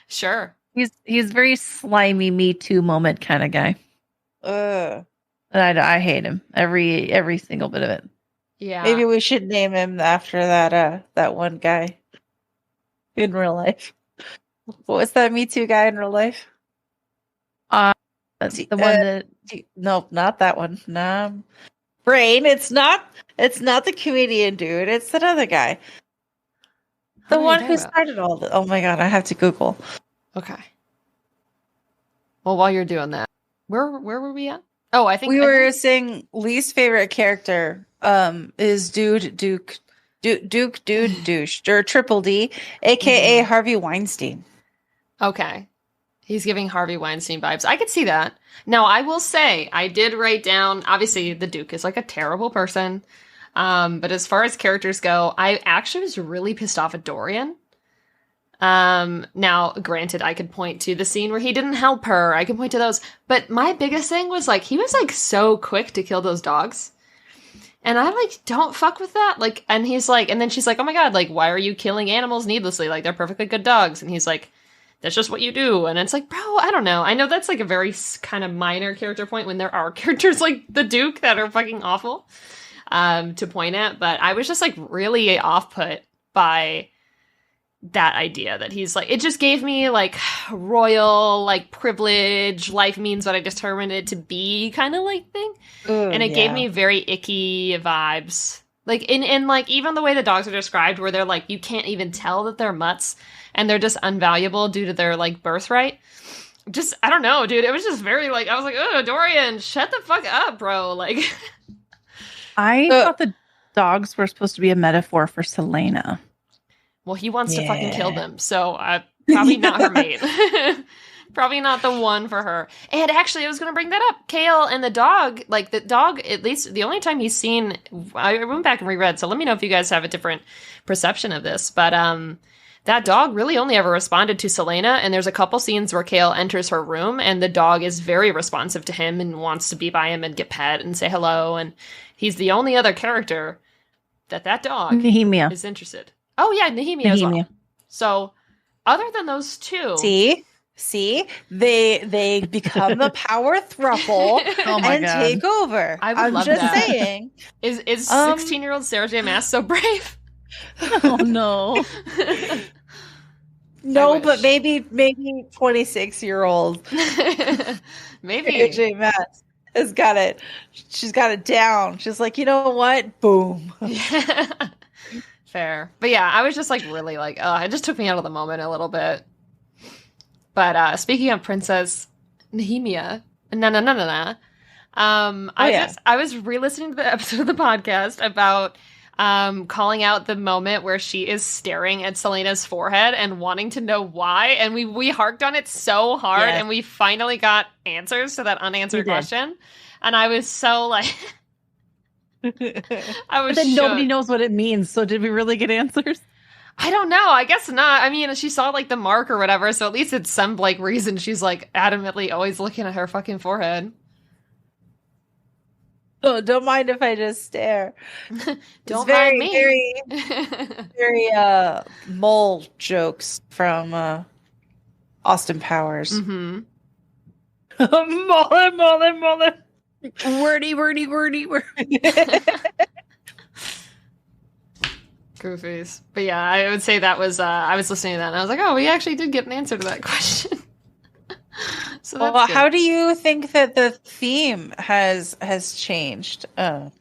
Sure. He's very slimy Me Too moment kind of guy. And I hate him. Every single bit of it. Yeah. Maybe we should name him after that one guy in real life. What was that Me Too guy in real life? That's the one that. No, not that one. No, Brain. It's not the comedian dude. It's that other guy. The one who started all the. Oh my god! I have to Google. Okay. Well, while you're doing that, where were we at? Oh, I think we were saying least favorite character is Duke douche or Triple D, aka Harvey Weinstein. Okay. He's giving Harvey Weinstein vibes. I could see that. Now, I will say, I did write down, obviously, the Duke is like a terrible person. But as far as characters go, I actually was really pissed off at Dorian. Now, granted, I could point to the scene where he didn't help her. I could point to those. But my biggest thing was, like, he was, like, so quick to kill those dogs. And I, like, don't fuck with that. Like, and he's like, and then she's like, oh my god, like, why are you killing animals needlessly? Like, they're perfectly good dogs. And he's like, that's just what you do. And it's like, bro, I don't know. I know that's like a very kind of minor character point when there are characters like the Duke that are fucking awful to point at. But I was just like really off-put by that idea that he's like, it just gave me like royal, like privilege, life means what I determined it to be kind of like thing. Ooh, and it gave me very icky vibes. Like in like even the way the dogs are described where they're like, you can't even tell that they're mutts. And they're just unvaluable due to their, like, birthright. Just, I don't know, dude. It was just very, like, I was like, oh, Dorian, shut the fuck up, bro. Like, I thought the dogs were supposed to be a metaphor for Selena. Well, he wants to fucking kill them. So, probably not her mate. Probably not the one for her. And actually, I was going to bring that up. Kale and the dog, like, the dog, at least the only time he's seen, I went back and reread. So let me know if you guys have a different perception of this. But, that dog really only ever responded to Selena, and there's a couple scenes where Kale enters her room, and the dog is very responsive to him and wants to be by him and get pet and say hello, and he's the only other character that dog Nehemia is interested. Oh, yeah, Nehemia as well. So, other than those two... See? They become the power throuple and God. Take over. I'm love just that. saying. Is 16-year-old Sarah J. Maas so brave? Oh no. No, but maybe 26-year-old maybe AJ Maas has got it. She's got it down. She's like, you know what? Boom. Fair. But yeah, I was just like really like, it just took me out of the moment a little bit. But speaking of Princess Nehemia, I was re-listening to the episode of the podcast about calling out the moment where she is staring at Selena's forehead and wanting to know why. And we harked on it so hard, and we finally got answers to that unanswered question. And I was so like, I was. But then nobody knows what it means. So did we really get answers? I don't know. I guess not. I mean, she saw like the mark or whatever. So at least it's some like reason she's like adamantly always looking at her fucking forehead. Oh, don't mind if I just stare. Don't mind me. Very mole jokes from Austin Powers. Mm-hmm. Mole. Wordy. Goofies. But yeah, I would say that was, I was listening to that and I was like, oh, we actually did get an answer to that question. So well, how do you think that the theme has changed?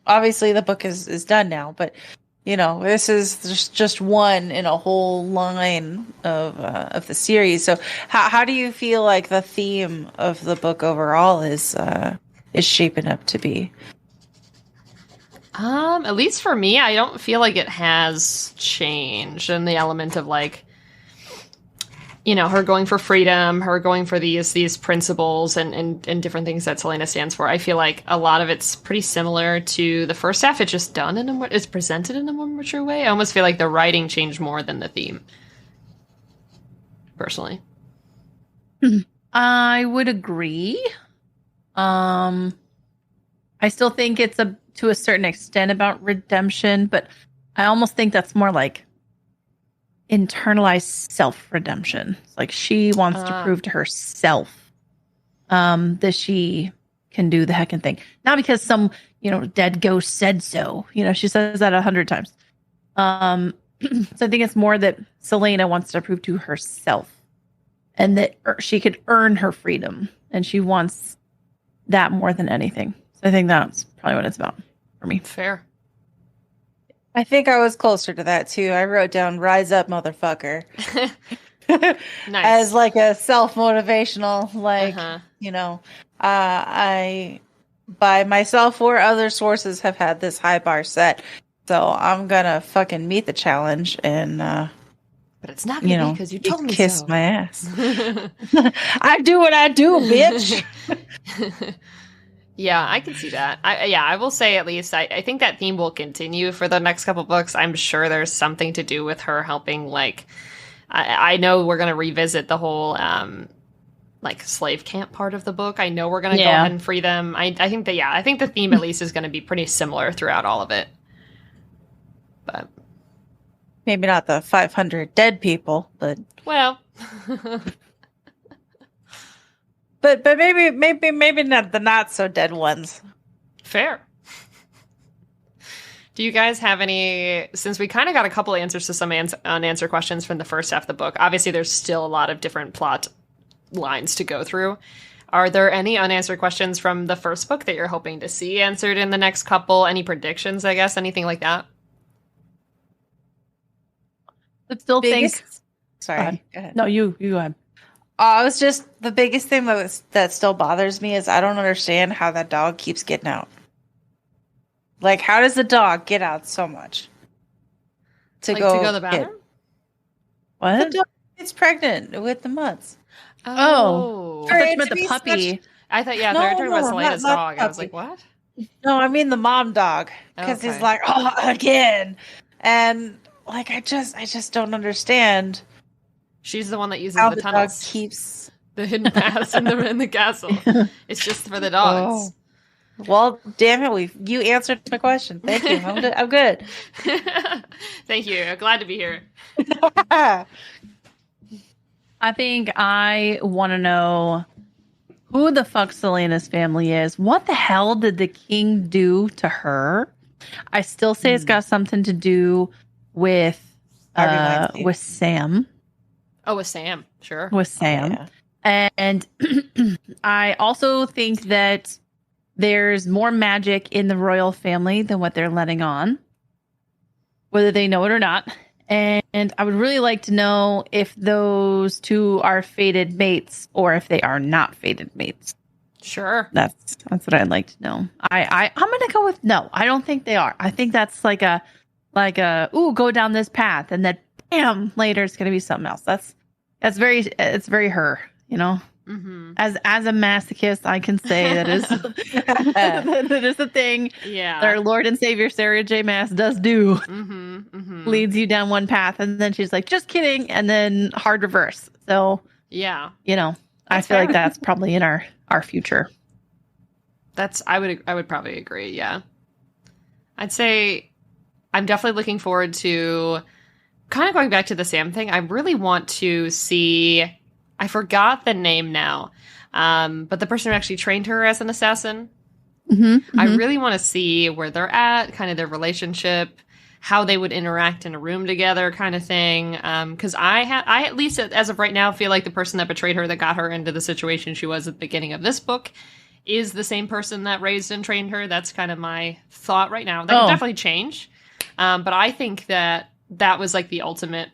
Obviously the book is done now, but this is just one in a whole line of the series. So how do you feel like the theme of the book overall is shaping up to be? At least for me, I don't feel like it has changed in the element of like, her going for freedom, her going for these principles and different things that Selena stands for. I feel like a lot of it's pretty similar to the first half. It's just done it's presented in a more mature way. I almost feel like the writing changed more than the theme, personally. I would agree. I still think it's to a certain extent about redemption, but I almost think that's more like internalized self-redemption. It's like she wants to prove to herself that she can do the heckin' thing. Not because some, dead ghost said so. She says that 100 times. So I think it's more that Selena wants to prove to herself and that she could earn her freedom. And she wants that more than anything. So I think that's probably what it's about for me. Fair. I think I was closer to that too. I wrote down "Rise up, motherfucker," Nice. as like a self-motivational, like I by myself or other sources have had this high bar set, so I'm gonna fucking meet the challenge and. But it's not gonna be because you told me kiss so. my ass. I do what I do, bitch. Yeah, I can see that. I will say at least I think that theme will continue for the next couple books. I'm sure there's something to do with her helping. Like, I know we're gonna revisit the whole like slave camp part of the book. I know we're gonna go ahead and free them. I think the theme at least is gonna be pretty similar throughout all of it. But maybe not the 500 dead people, but well. But maybe not the not so dead ones. Fair. Do you guys have any, since we kind of got a couple answers to some unanswered questions from the first half of the book, obviously there's still a lot of different plot lines to go through. Are there any unanswered questions from the first book that you're hoping to see answered in the next couple? Any predictions, I guess? Anything like that? I still think... Sorry. Go ahead. No, you go ahead. It was just the biggest thing that still bothers me is I don't understand how that dog keeps getting out. Like, how does the dog get out so much? To go to the bathroom? What? The dog gets pregnant with the mutts. Oh. I thought you meant the puppy. I thought, yeah, they were talking about Selena's dog. I was like, what? No, I mean the mom dog. Because he's like, oh, again. And, like, I just don't understand. She's the one that uses the tunnels. Dog keeps the hidden paths in the castle. It's just for the dogs. Oh. Well, damn it, you answered my question. Thank you. I'm good. Thank you. I'm glad to be here. I think I want to know who the fuck Selena's family is. What the hell did the king do to her? I still say it's got something to do with Sam. Oh, with Sam, sure. With Sam. Oh, yeah. And I also think that there's more magic in the royal family than what they're letting on, whether they know it or not. And I would really like to know if those two are fated mates or if they are not fated mates. Sure. That's what I'd like to know. I'm going to go with no. I don't think they are. I think that's like a go down this path and then bam, later it's going to be something else. It's very her, Mm-hmm. As a masochist, I can say that is that is the thing that our Lord and Savior Sarah J. Maas does do. Mm-hmm, mm-hmm. Leads you down one path, and then she's like, "Just kidding," and then hard reverse. So yeah, I feel like that's probably in our future. I would probably agree. Yeah, I'd say I'm definitely looking forward to kind of going back to the Sam thing. I really want to see. I forgot the name now, but the person who actually trained her as an assassin. Mm-hmm, mm-hmm. I really want to see where they're at, kind of their relationship, how they would interact in a room together, kind of thing. Because I at least as of right now feel like the person that betrayed her, that got her into the situation she was at the beginning of this book, is the same person that raised and trained her. That's kind of my thought right now. That could definitely change. But I think that was like the ultimate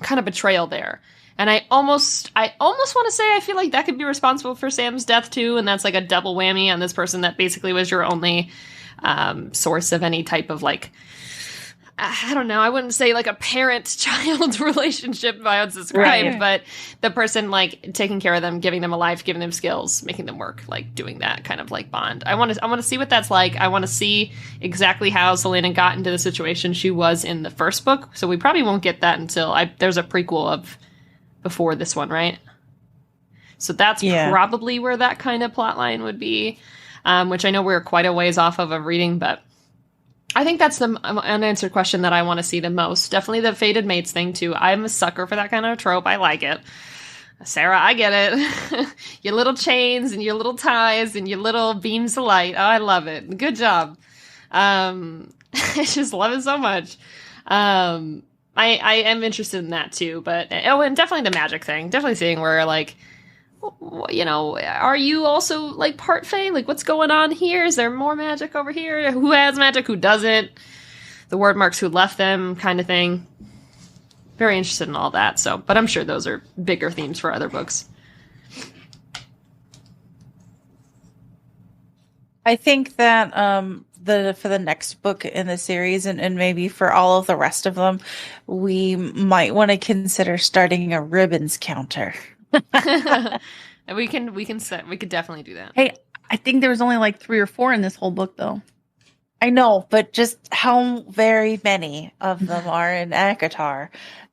kind of betrayal there. And I almost want to say I feel like that could be responsible for Sam's death too, and that's like a double whammy on this person that basically was your only source of any type of like, I don't know, I wouldn't say like a parent-child relationship I would describe, Right. but the person like taking care of them, giving them a life, giving them skills, making them work, like doing that kind of like bond. I want to see what that's like. I want to see exactly how Selena got into the situation she was in the first book. So we probably won't get that until there's a prequel of before this one, right? So that's probably where that kind of plot line would be, which I know we're quite a ways off of reading, but I think that's the unanswered question that I want to see the most. Definitely the fated mates thing, too. I'm a sucker for that kind of trope. I like it. Sarah, I get it. Your little chains and your little ties and your little beams of light. Oh, I love it. Good job. I just love it so much. I am interested in that, too. But, and definitely the magic thing. Definitely seeing where, like, you know, are you also like part Fae? Like, what's going on here? Is there more magic over here? Who has magic? Who doesn't? The word marks who left them, kind of thing. Very interested in all that. So, but I'm sure those are bigger themes for other books. I think that for the next book in the series and maybe for all of the rest of them, we might want to consider starting a ribbons counter. And we could definitely do that. Hey, I think there was only like 3 or 4 in this whole book, though. I know, but just how very many of them are in Akatar,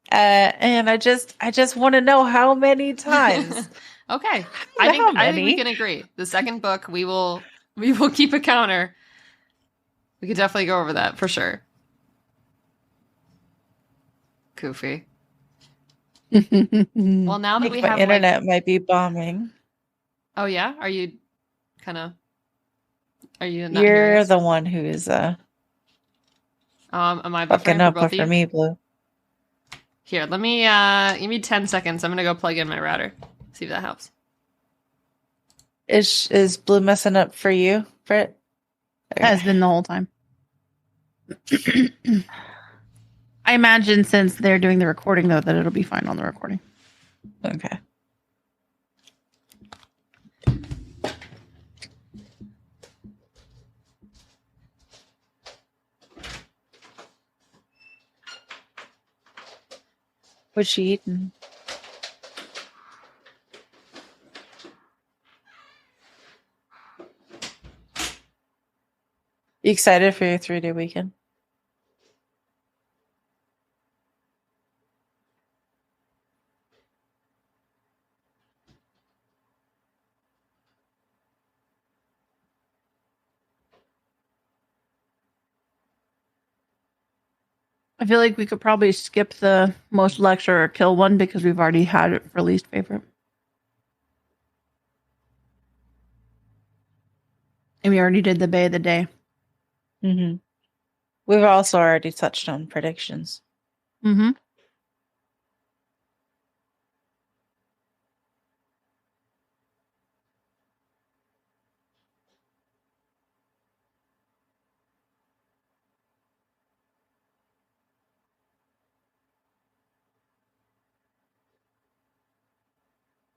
and I just want to know how many times. Okay, I think we can agree. The second book, we will keep a counter. We could definitely go over that for sure. Goofy. Well, now that we have internet might be bombing. Oh yeah, are you not You're the one who is am I fucking up for me, Blue? Here, let me give me 10 seconds. I'm gonna go plug in my router. See if that helps. Is Blue messing up for you, Britt? Has been the whole time. I imagine since they're doing the recording, though, that it'll be fine on the recording. Okay. What's she eating? You excited for your 3-day weekend? I feel like we could probably skip the most lecture or kill one because we've already had it for least favorite. And we already did the Bay of the Day. Mm-hmm. We've also already touched on predictions. Mm-hmm.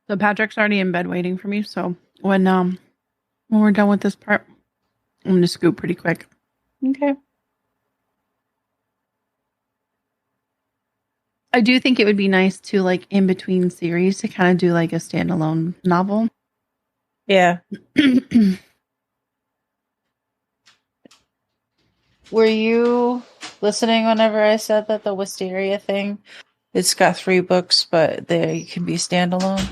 So Patrick's already in bed waiting for me. So when we're done with this part, I'm gonna scoop pretty quick. Okay. I do think it would be nice to, like, in between series to kind of do like a standalone novel. Yeah. Were you listening whenever I said that the Wisteria thing? It's got 3 books, but they can be standalone.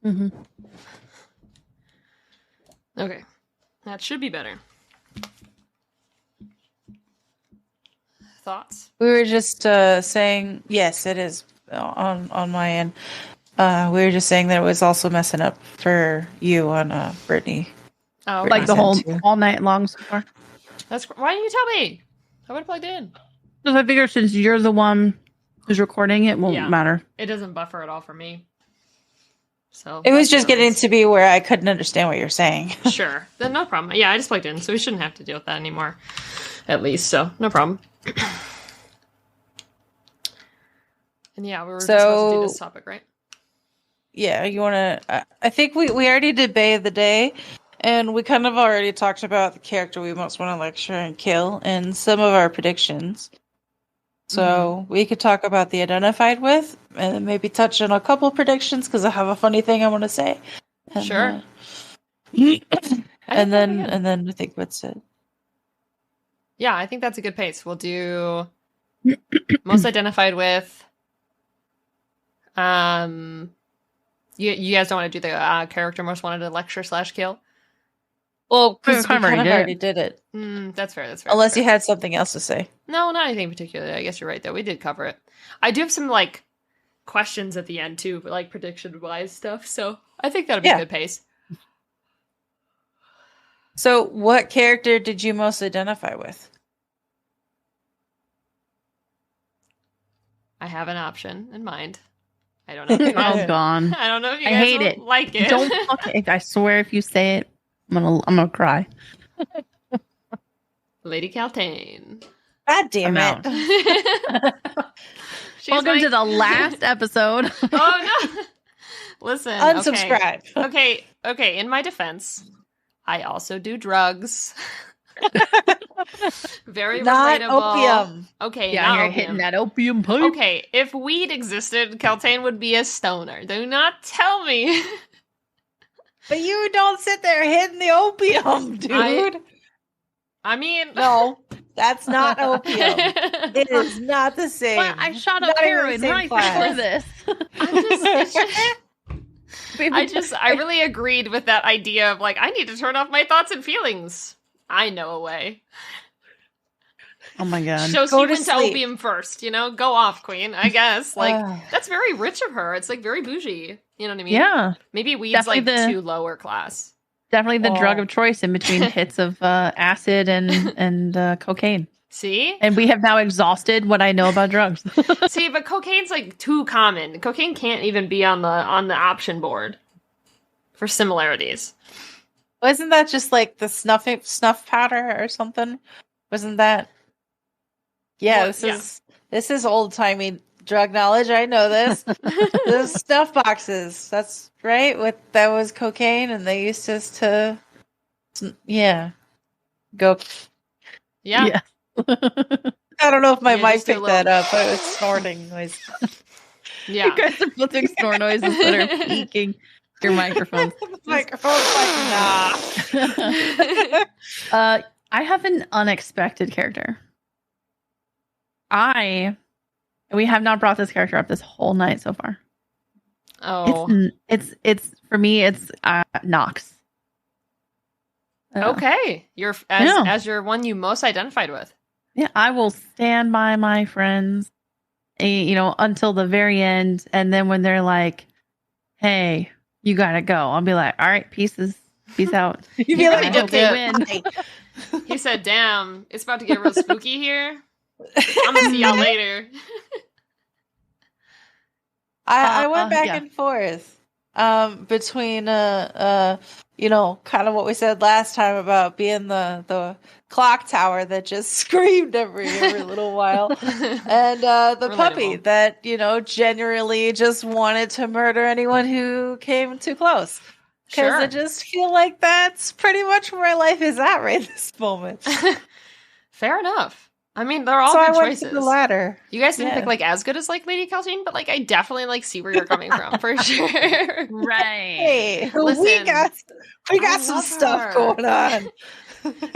Mm-hmm. Okay, that should be better. Thoughts? We were just saying, yes, it is on my end. We were just saying that it was also messing up for you on Brittany. Oh, Like the whole all night long so far. Why didn't you tell me? I would have plugged in. Because I figure since you're the one who's recording, it won't matter. It doesn't buffer at all for me. So It was just that's getting nice. to be where I couldn't understand what you're saying. Sure. Then no problem. Yeah, I just plugged in, so we shouldn't have to deal with that anymore. At least, so no problem. And yeah, we were just about to do this topic, right? Yeah, you want to... I think we already did Bay of the Day, and we kind of already talked about the character we most want to lecture and kill and some of our predictions. So we could talk about the identified with, and then maybe touch on a couple predictions, because I have a funny thing I want to say. And, Sure. and then I think that's it. Yeah, I think that's a good pace. We'll do most identified with. You guys don't want to do the character most wanted to lecture / kill? Well, because we kind of kind of already already did it. That's fair. That's fair. Unless that's fair. you had something else to say. No, not anything particularly. I guess you're right, though. We did cover it. I do have some, like, questions at the end, too, but, like, prediction-wise stuff, so I think that'll be a good pace. So, what character did you most identify with? I have an option in mind. I don't know if you guys, Oh, gone. I don't know if you I guys hate will it. like it. Don't fucking. I swear, if you say it, I'm gonna cry. Lady Caltaine. God damn I'm it. She's Welcome my- to the last episode. Oh, no. Listen. Unsubscribe. Okay. In my defense, I also do drugs. Very Not relatable. opium. Okay, Yeah, not you're opium. hitting that opium pipe. Okay, if weed existed, Caltaine would be a stoner. Do not tell me. But you don't sit there hitting the opium, dude. I mean, No, that's not opium. It is not the same. But I shot Not up even the heroin same right class. before this. I really agreed with that idea of like, I need to turn off my thoughts and feelings. I know a way. Oh my god. So she Go to went to sleep. opium first, go off, queen, I guess. Like, Ugh. that's very rich of her. It's like very bougie. You know what I mean? Yeah, Maybe weed's Definitely like the- too lower class. definitely the Oh. drug of choice in between hits of acid and cocaine. See? And we have now exhausted what I know about drugs. See, but cocaine's like too common. Cocaine can't even be on the option board for similarities. Wasn't that just like the snuff powder or something? Wasn't that? Yeah, Well, this is old timey drug knowledge. I know this. The snuff boxes. That's right. That was cocaine, and they used us to, go. Yeah. I don't know if my Yeah, mic just do a picked little- that up, but it was snorting noise. Yeah. You guys are both doing snore noises that are peaking your microphones. The microphone's like, nah. I have an unexpected character. We have not brought this character up this whole night so far. Oh. It's for me. It's Nox. Okay. You're as your one you most identified with. Yeah, I will stand by my friends, until the very end, and then when they're like, "Hey, you gotta go," I'll be like, "All right, peace out." You'd be You like, really did okay, good. win. He said, "Damn, it's about to get real spooky here. I'm gonna see y'all later." I went back yeah. and forth between kind of what we said last time about being the clock tower that just screamed every little while, and the puppy Relatable. that genuinely just wanted to murder anyone who came too close. Because Sure. I just feel like that's pretty much where my life is at right this moment. Fair enough. I mean, they're all So I good went choices. to the latter. You guys didn't Yeah. pick like as good as like Lady Caltaine, but like I definitely like see where you're coming from for sure. Right. Hey, we Listen, got I some love stuff her. going on.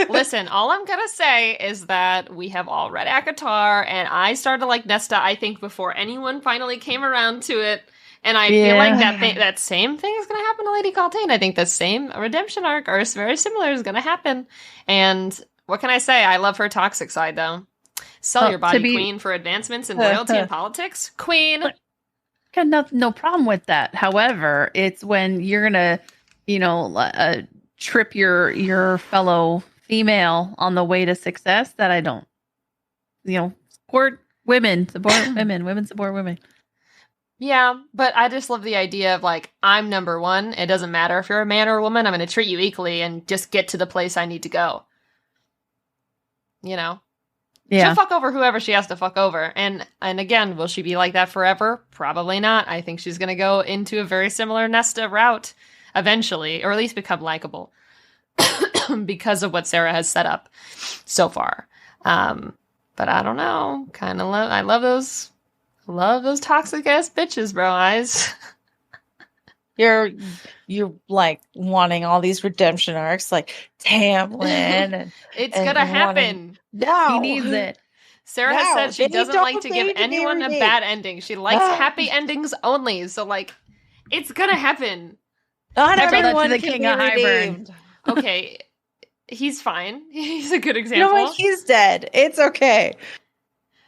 Listen, all I'm gonna say is that we have all read ACOTAR, and I started to like Nesta, I think, before anyone finally came around to it. And I feel like that same thing is gonna happen to Lady Caltaine. I think the same redemption arc or very similar is gonna happen. And what can I say? I love her toxic side though. Sell your body, queen, for advancements in royalty and politics, queen. Got no problem with that. However, it's when you're gonna, trip your fellow female on the way to success that I don't. Support women, women support women. Yeah, but I just love the idea of like, I'm number one. It doesn't matter if you're a man or a woman. I'm going to treat you equally and just get to the place I need to go. You know? Yeah. She'll fuck over whoever she has to fuck over. And again, will she be like that forever? Probably not. I think she's going to go into a very similar Nesta route eventually, or at least become likable because of what Sarah has set up so far. But I don't know. Kind of I love those toxic ass bitches, bro. Eyes. You're like wanting all these redemption arcs, like Tamlin. And, it's gonna happen. No, he needs it. Sarah has said she doesn't like to give anyone a bad ending. She likes happy endings only. So like, it's gonna happen. Not everyone the can King be of redeemed. Okay, he's fine. He's a good You example. know what? He's dead. It's okay.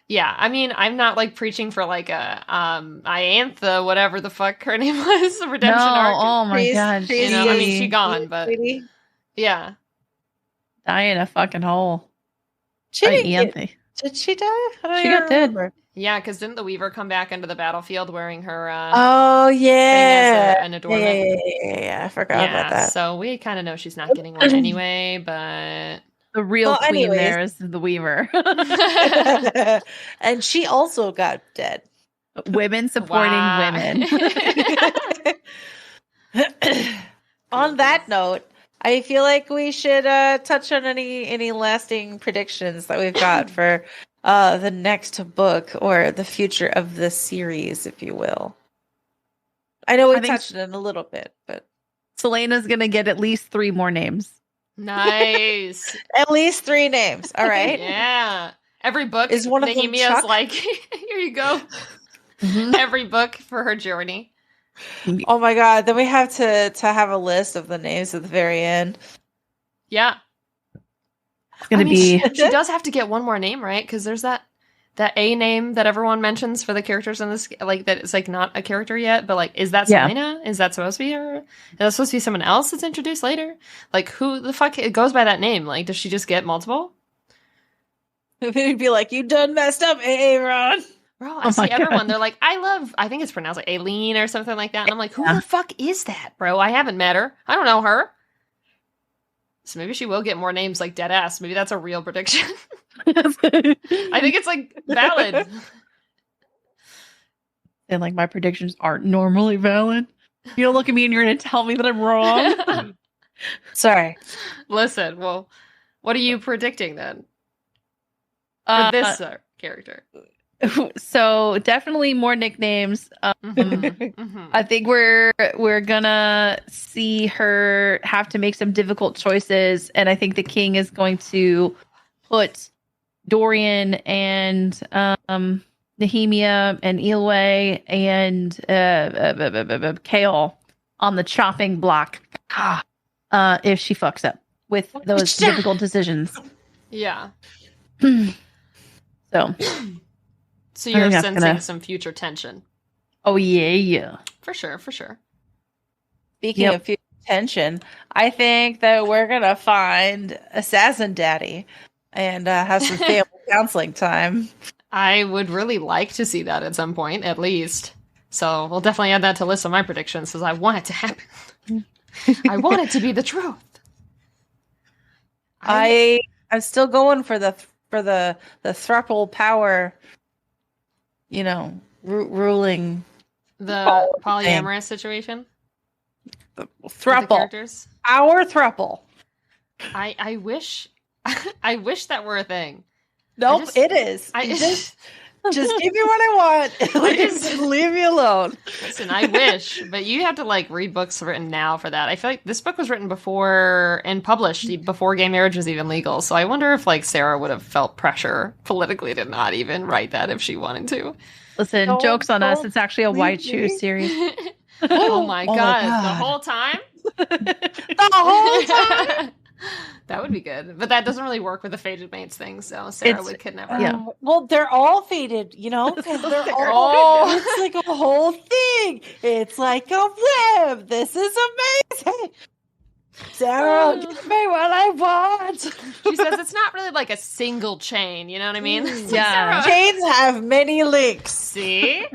Yeah, I mean, I'm not like preaching for like a Iantha, whatever the fuck her name was, the redemption arc. Oh my god. You know, I mean, she gone, but yeah, Die in a fucking hole. She didn't Ianthe. did she die? She got dead. yeah, because didn't the Weaver come back into the battlefield wearing her? Oh yeah, an adornment? Yeah. I forgot about that. So we kind of know she's not getting one anyway, but The real queen anyways. there is the Weaver. And she also got dead. Women supporting Wow. women. On that note, I feel like we should touch on any lasting predictions that we've got for the next book or the future of the series, if you will. I know we touched on it a little bit, but Selena's gonna get at least 3 more names. Nice. at least 3 names. All right. Yeah. Every book Is one of them Nehemia's Chuck? like, here you go. Every book for her journey. Oh my god! Then we have to have a list of the names at the very end. Yeah. It's gonna She does have to get one more name, right? Because there's that A name that everyone mentions for the characters in this, like that it's like not a character yet, but like, is that Selena? Is that supposed to be her? Is that supposed to be someone else that's introduced later? Like, who the fuck it goes by that name? Like, does she just get multiple? It'd be like, you done messed up, Aaron. Bro, I see everyone. They're like, I think it's pronounced like Aileen or something like that. And I'm like, who the fuck is that, bro? I haven't met her. I don't know her. So maybe she will get more names like dead ass. Maybe that's a real prediction. I think it's like valid. And like my predictions aren't normally valid. You don't look at me and you're gonna tell me that I'm wrong. Sorry. Listen, well, what are you predicting then? For this character. So definitely more nicknames. I think we're gonna see her have to make some difficult choices, and I think the king is going to put Dorian and Nehemia and Eelway and Kale on the chopping block if she fucks up with those difficult decisions. Yeah. So you're sensing some future tension. Oh yeah. For sure. Speaking of future tension, I think that we're gonna find Assassin Daddy and have some family counseling time. I would really like to see that at some point, at least. So we'll definitely add that to list of my predictions because I want it to happen. I want it to be the truth. I'm still going for the thruple power. You know, ruling the polyamorous situation. Thruple. Characters. Our thruple. I wish I wish that were a thing. Nope, it is. Just give me what I want. Leave me alone. Listen, I wish, but you have to like read books written now for that. I feel like this book was written before and published before gay marriage was even legal. So I wonder if like Sarah would have felt pressure politically to not even write that if she wanted to. Listen, joke's on us. It's actually a white shoe series. Oh my god. The whole time? The whole time? That would be good. But that doesn't really work with the fated mates thing, so Sarah could never. Yeah. Well, they're all fated, you know? They're all it's like a whole thing. It's like a web. This is amazing. Sarah, give me what I want. She says it's not really like a single chain. You know what I mean? It's like, Yeah. Sarah, Chains have many links. see?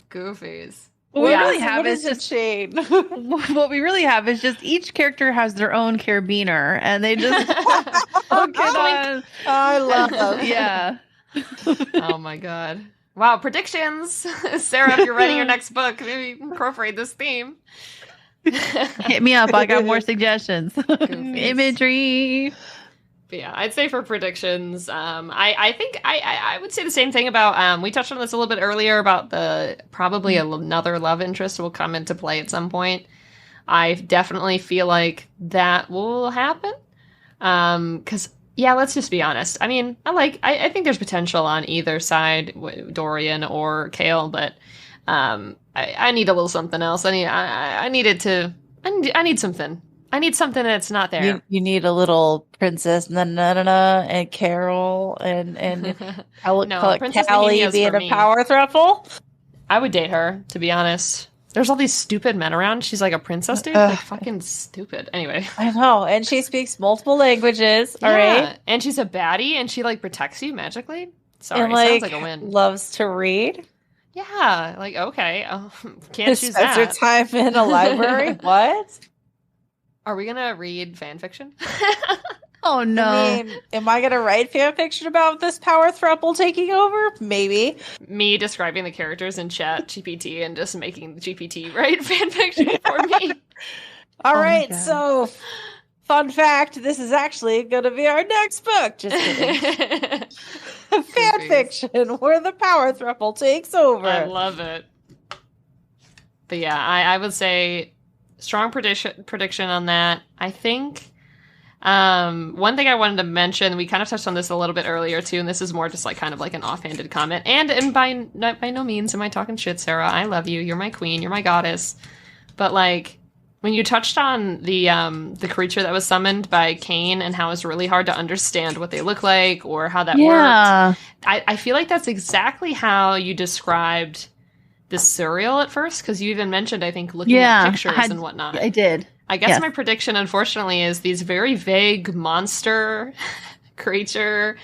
Goofies. What we Yeah. really have What is a just chain. what we really have is just each character has their own carabiner, and they just hook it on. I love. Yeah. Oh my god. Wow, predictions. Sarah, if you're writing your next book, maybe incorporate this theme. Hit me up. I got more suggestions. Imagery. But yeah, I'd say for predictions, I think I would say the same thing about, we touched on this a little bit earlier about probably another love interest will come into play at some point. I definitely feel like that will happen. Because, yeah, let's just be honest. I mean, I think there's potential on either side, Dorian or Kale, but I need a little something else. I need something. I need something that's not there. You need a little Princess Nanana and Carol and No, Princess Callie Nahimia's being for a me. power thruple. I would date her, to be honest. There's all these stupid men around. She's like a princess, dude. Ugh. Like fucking stupid. Anyway. I know, and she speaks multiple languages. All Yeah, right, and she's a baddie, and she like protects you magically. Sorry, and sounds like a win. loves to read. Yeah, like okay, can't choose Spends her that. time in a library. What? Are we gonna read fan fiction? Oh no. I mean, am I gonna write fan fiction about this power thruple taking over? Maybe. Me describing the characters in Chat GPT and just making the GPT write fan fiction for me. All Oh my right, God. so fun fact: this is actually going to be our next book. Just kidding. Fan Goofies. fiction where the power thruple takes over. I love it. But yeah, I would say strong prediction on that. I think one thing I wanted to mention, we kind of touched on this a little bit earlier too, and this is more just like kind of like an offhanded comment. And by no means am I talking shit, Sarah. I love you. You're my queen. You're my goddess. But like when you touched on the creature that was summoned by Cain and how it's really hard to understand what they look like or how that worked, Yeah. I feel like that's exactly how you described the cereal at first, because you even mentioned, I think, looking Yeah, at pictures I had- and whatnot. I did. I guess yes. my prediction, unfortunately, is these very vague monster creature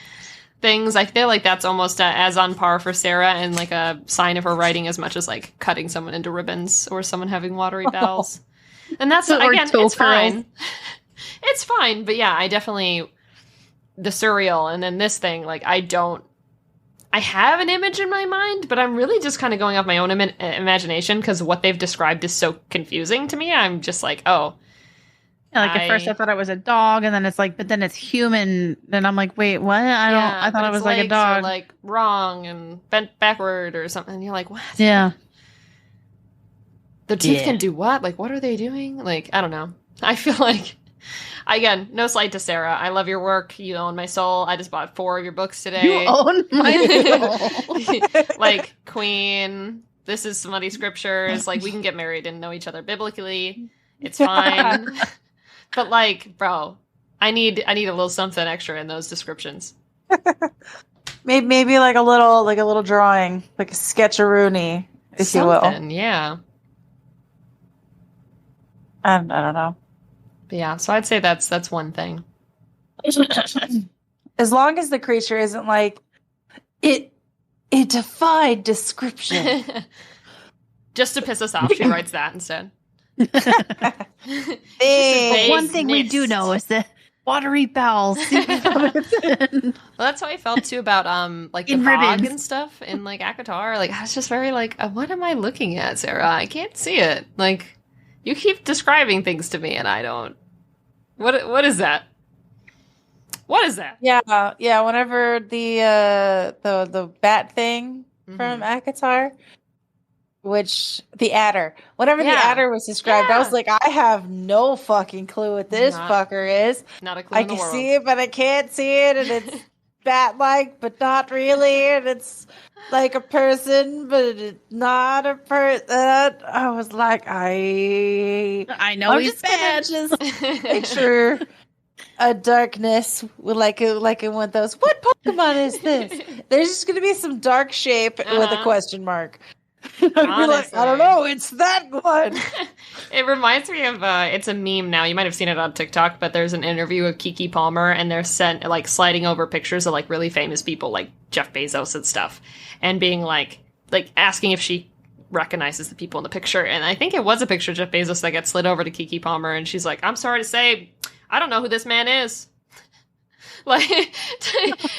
things. I feel like that's almost as on par for Sarah and like a sign of her writing as much as like cutting someone into ribbons or someone having watery bowels. And that's, Or again, toe it's curls. fine. It's fine. But yeah, I definitely, the cereal and then this thing, like I have an image in my mind, but I'm really just kind of going off my own imagination because what they've described is so confusing to me. I'm just like, oh. Yeah, like at first I thought it was a dog, and then it's like, but then it's human. Then I'm like, wait, what? I thought it was like a dog. Like wrong and bent backward or something. And you're like, what? Yeah. The teeth Yeah. can do what? Like, what are they doing? Like, I don't know. I feel like, again, no slight to Sarah. I love your work. You own my soul. I just bought 4 of your books today. You own my soul. Like Queen. This is Smutty Scriptures. Like, we can get married and know each other biblically. It's fine. But like, bro, I need a little something extra in those descriptions. Maybe like a little drawing, like a sketcheroonie, if you will. Something, yeah. I don't know. But yeah, so I'd say that's one thing. As long as the creature isn't like it defied description. Just to piss us off, she writes that instead. Hey, One thing we do know is that watery bowels. Well, that's how I felt too about like the In fog ribbons. and stuff in like Akatar. Like I was just very like, what am I looking at, Sarah? I can't see it. Like you keep describing things to me, and I don't. What is that? What is that? yeah. Whenever the bat thing from Akatar, which the adder. Whenever the Yeah. adder was described, I was Yeah. like, I have no fucking clue what this Not fucker is. Not a clue I in the can world. see it, but I can't see it, and it's bat-like, but not really, and it's like a person, but it's not a person. I was like, I know I'm he's just gonna bad. just picture a darkness with like in one of those. What Pokemon is this? There's just gonna be some dark shape with a Uh-huh. question mark. You're like, I don't know, it's that one. It reminds me of it's a meme now. You might have seen it on TikTok, but there's an interview with Kiki Palmer, and they're sent like sliding over pictures of like really famous people, like Jeff Bezos and stuff, and being like asking if she recognizes the people in the picture. And I think it was a picture of Jeff Bezos that gets slid over to Kiki Palmer, and she's like, "I'm sorry to say, I don't know who this man is." Like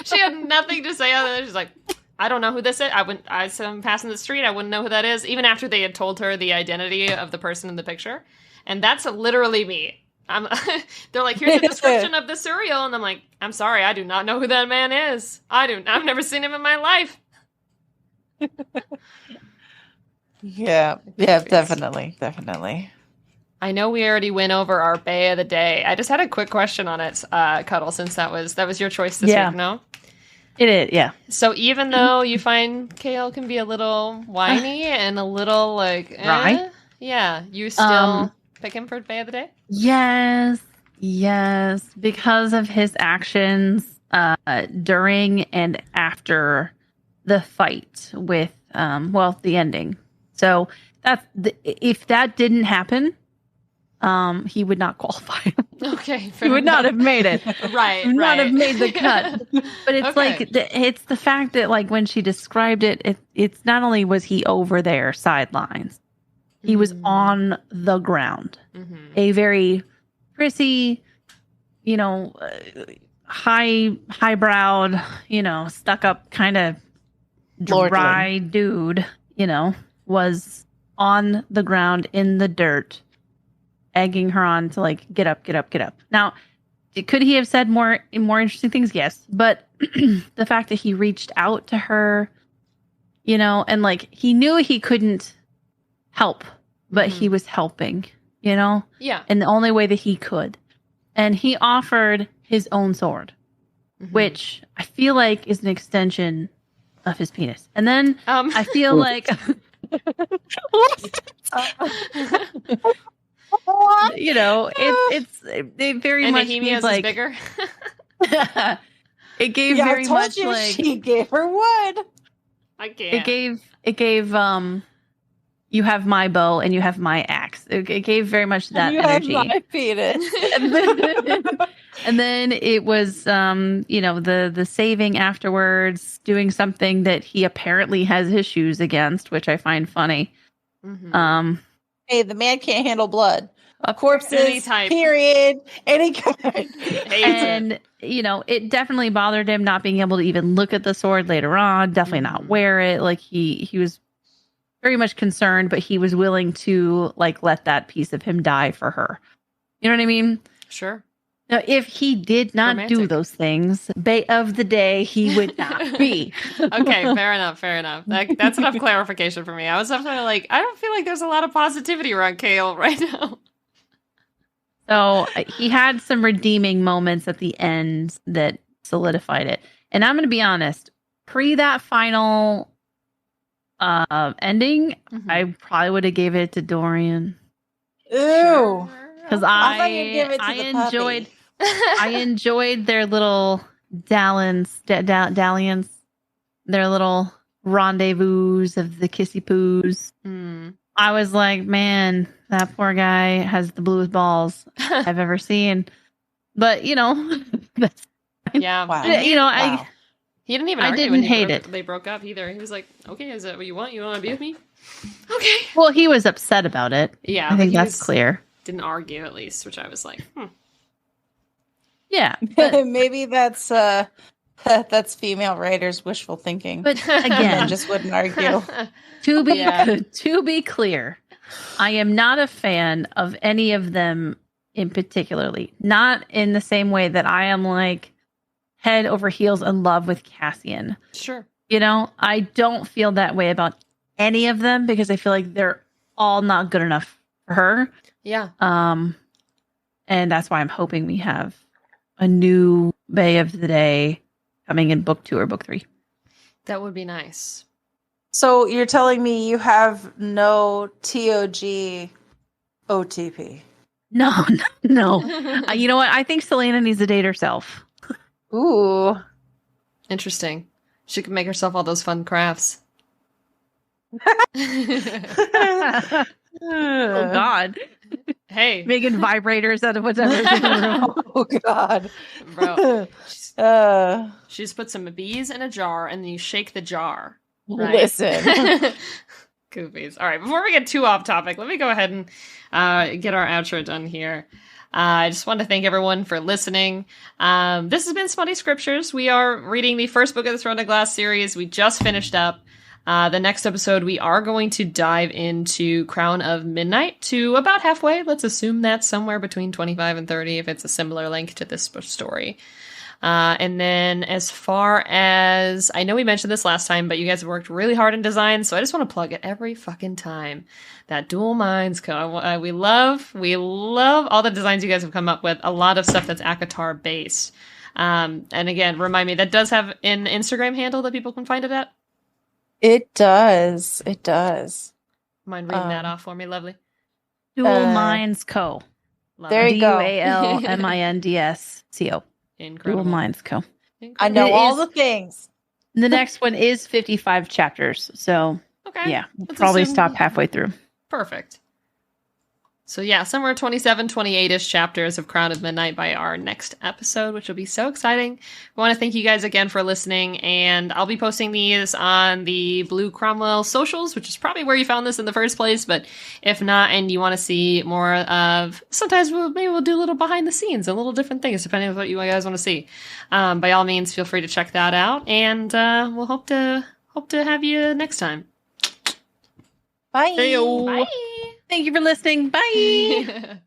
she had nothing to say other than she's like, I don't know who this is. I'm passing the street. I wouldn't know who that is, even after they had told her the identity of the person in the picture. And that's literally me. They're like, here's a description of the cereal. And I'm like, I'm sorry, I do not know who that man is. I've never seen him in my life. Yeah, definitely. I know we already went over our Bay of the Day. I just had a quick question on it, Cuddle, since that was your choice this week, no? It is, yeah. So even though you find Kale can be a little whiny and a little like right, yeah, you still pick him for Bay of the Day? Yes, because of his actions during and after the fight with the ending. So if that didn't happen, he would not qualify. Okay, he would not have made it. Right, he would not have made the cut. But it's like it's the fact that like when she described it, it's not only was he over there sidelines, he was on the ground, a very prissy, highbrowed, stuck up kind of dry dude, was on the ground in the dirt, egging her on to like get up. Now, could he have said more interesting things? Yes, but the fact that he reached out to her, and like he knew he couldn't help, but he was helping, yeah, in the only way that he could, and he offered his own sword, which I feel like is an extension of his penis, and then I feel like. What? It very and much Nehemiah's like is bigger. It gave very much like she gave her wood. I can't. It gave you have my bow and you have my axe. It gave very much that energy. Have my penis. And then it was the saving afterwards, doing something that he apparently has issues against, which I find funny. Hey, the man can't handle blood. Corpses, any type. Period, any kind. And it definitely bothered him not being able to even look at the sword later on. Definitely not wear it. Like he was very much concerned, but he was willing to like let that piece of him die for her. You know what I mean? Sure. Now, if he did not do those things, Bay of the Day, he would not be. Okay, fair enough. That's enough clarification for me. I was definitely like, I don't feel like there's a lot of positivity around Kale right now. So he had some redeeming moments at the end that solidified it. And I'm going to be honest, pre that final ending, I probably would have gave it to Dorian. Ew. Because I enjoyed I enjoyed their little dalliance, their little rendezvous of the kissy poos. I was like, man, that poor guy has the bluest balls I've ever seen. But that's yeah. Wow. He didn't even argue when they broke up either. He was like, okay, is that what you want? You want to be with me? Okay. Well, he was upset about it. Yeah. I think that's clear. Didn't argue at least, which I was like, Yeah. Maybe that's female writers' wishful thinking. But again, just wouldn't argue. To be clear, I am not a fan of any of them in particularly. Not in the same way that I am like head over heels in love with Cassian. Sure. I don't feel that way about any of them because I feel like they're all not good enough for her. Yeah. And that's why I'm hoping we have a new Bay of the Day coming in book 2 or book 3. That would be nice. So you're telling me you have no TOG OTP? No. You know what? I think Selena needs to date herself. Ooh. Interesting. She could make herself all those fun crafts. Oh God. Hey, Making vibrators out of whatever's in the room. Oh God, bro. uh, She just put some bees in a jar and then you shake the jar. Right? listen. Goofies. All right, before we get too off topic, let me go ahead and get our outro done here. I just want to thank everyone for listening. This has been Smutty Scriptures. We are reading the first book of the Throne of Glass series. We just finished up. The next episode, we are going to dive into Crown of Midnight to about halfway. Let's assume that's somewhere between 25 and 30 if it's a similar length to this story. And then as far as, I know we mentioned this last time, but you guys have worked really hard in design, so I just want to plug it every fucking time. That Dual Minds we love all the designs you guys have come up with. A lot of stuff that's Akatar based. And again, remind me, that does have an Instagram handle that people can find it at? It does. It does. Mind reading that off for me, lovely? Dual Minds Co. Love There it. you go. DualMindsCo. Incredible. Dual Minds Co. I know It all is- the things. The next one is 55 chapters. So Okay. yeah, we'll Let's probably assume- stop halfway through. Perfect. So yeah, somewhere 27, 28-ish chapters of Crown of Midnight by our next episode, which will be so exciting. I want to thank you guys again for listening, and I'll be posting these on the Blue Cromwell socials, which is probably where you found this in the first place, but if not, and you want to see more of, sometimes we'll do a little behind the scenes, a little different things, depending on what you guys want to see. By all means, feel free to check that out, and we'll hope to have you next time. Bye. Bye! Thank you for listening. Bye.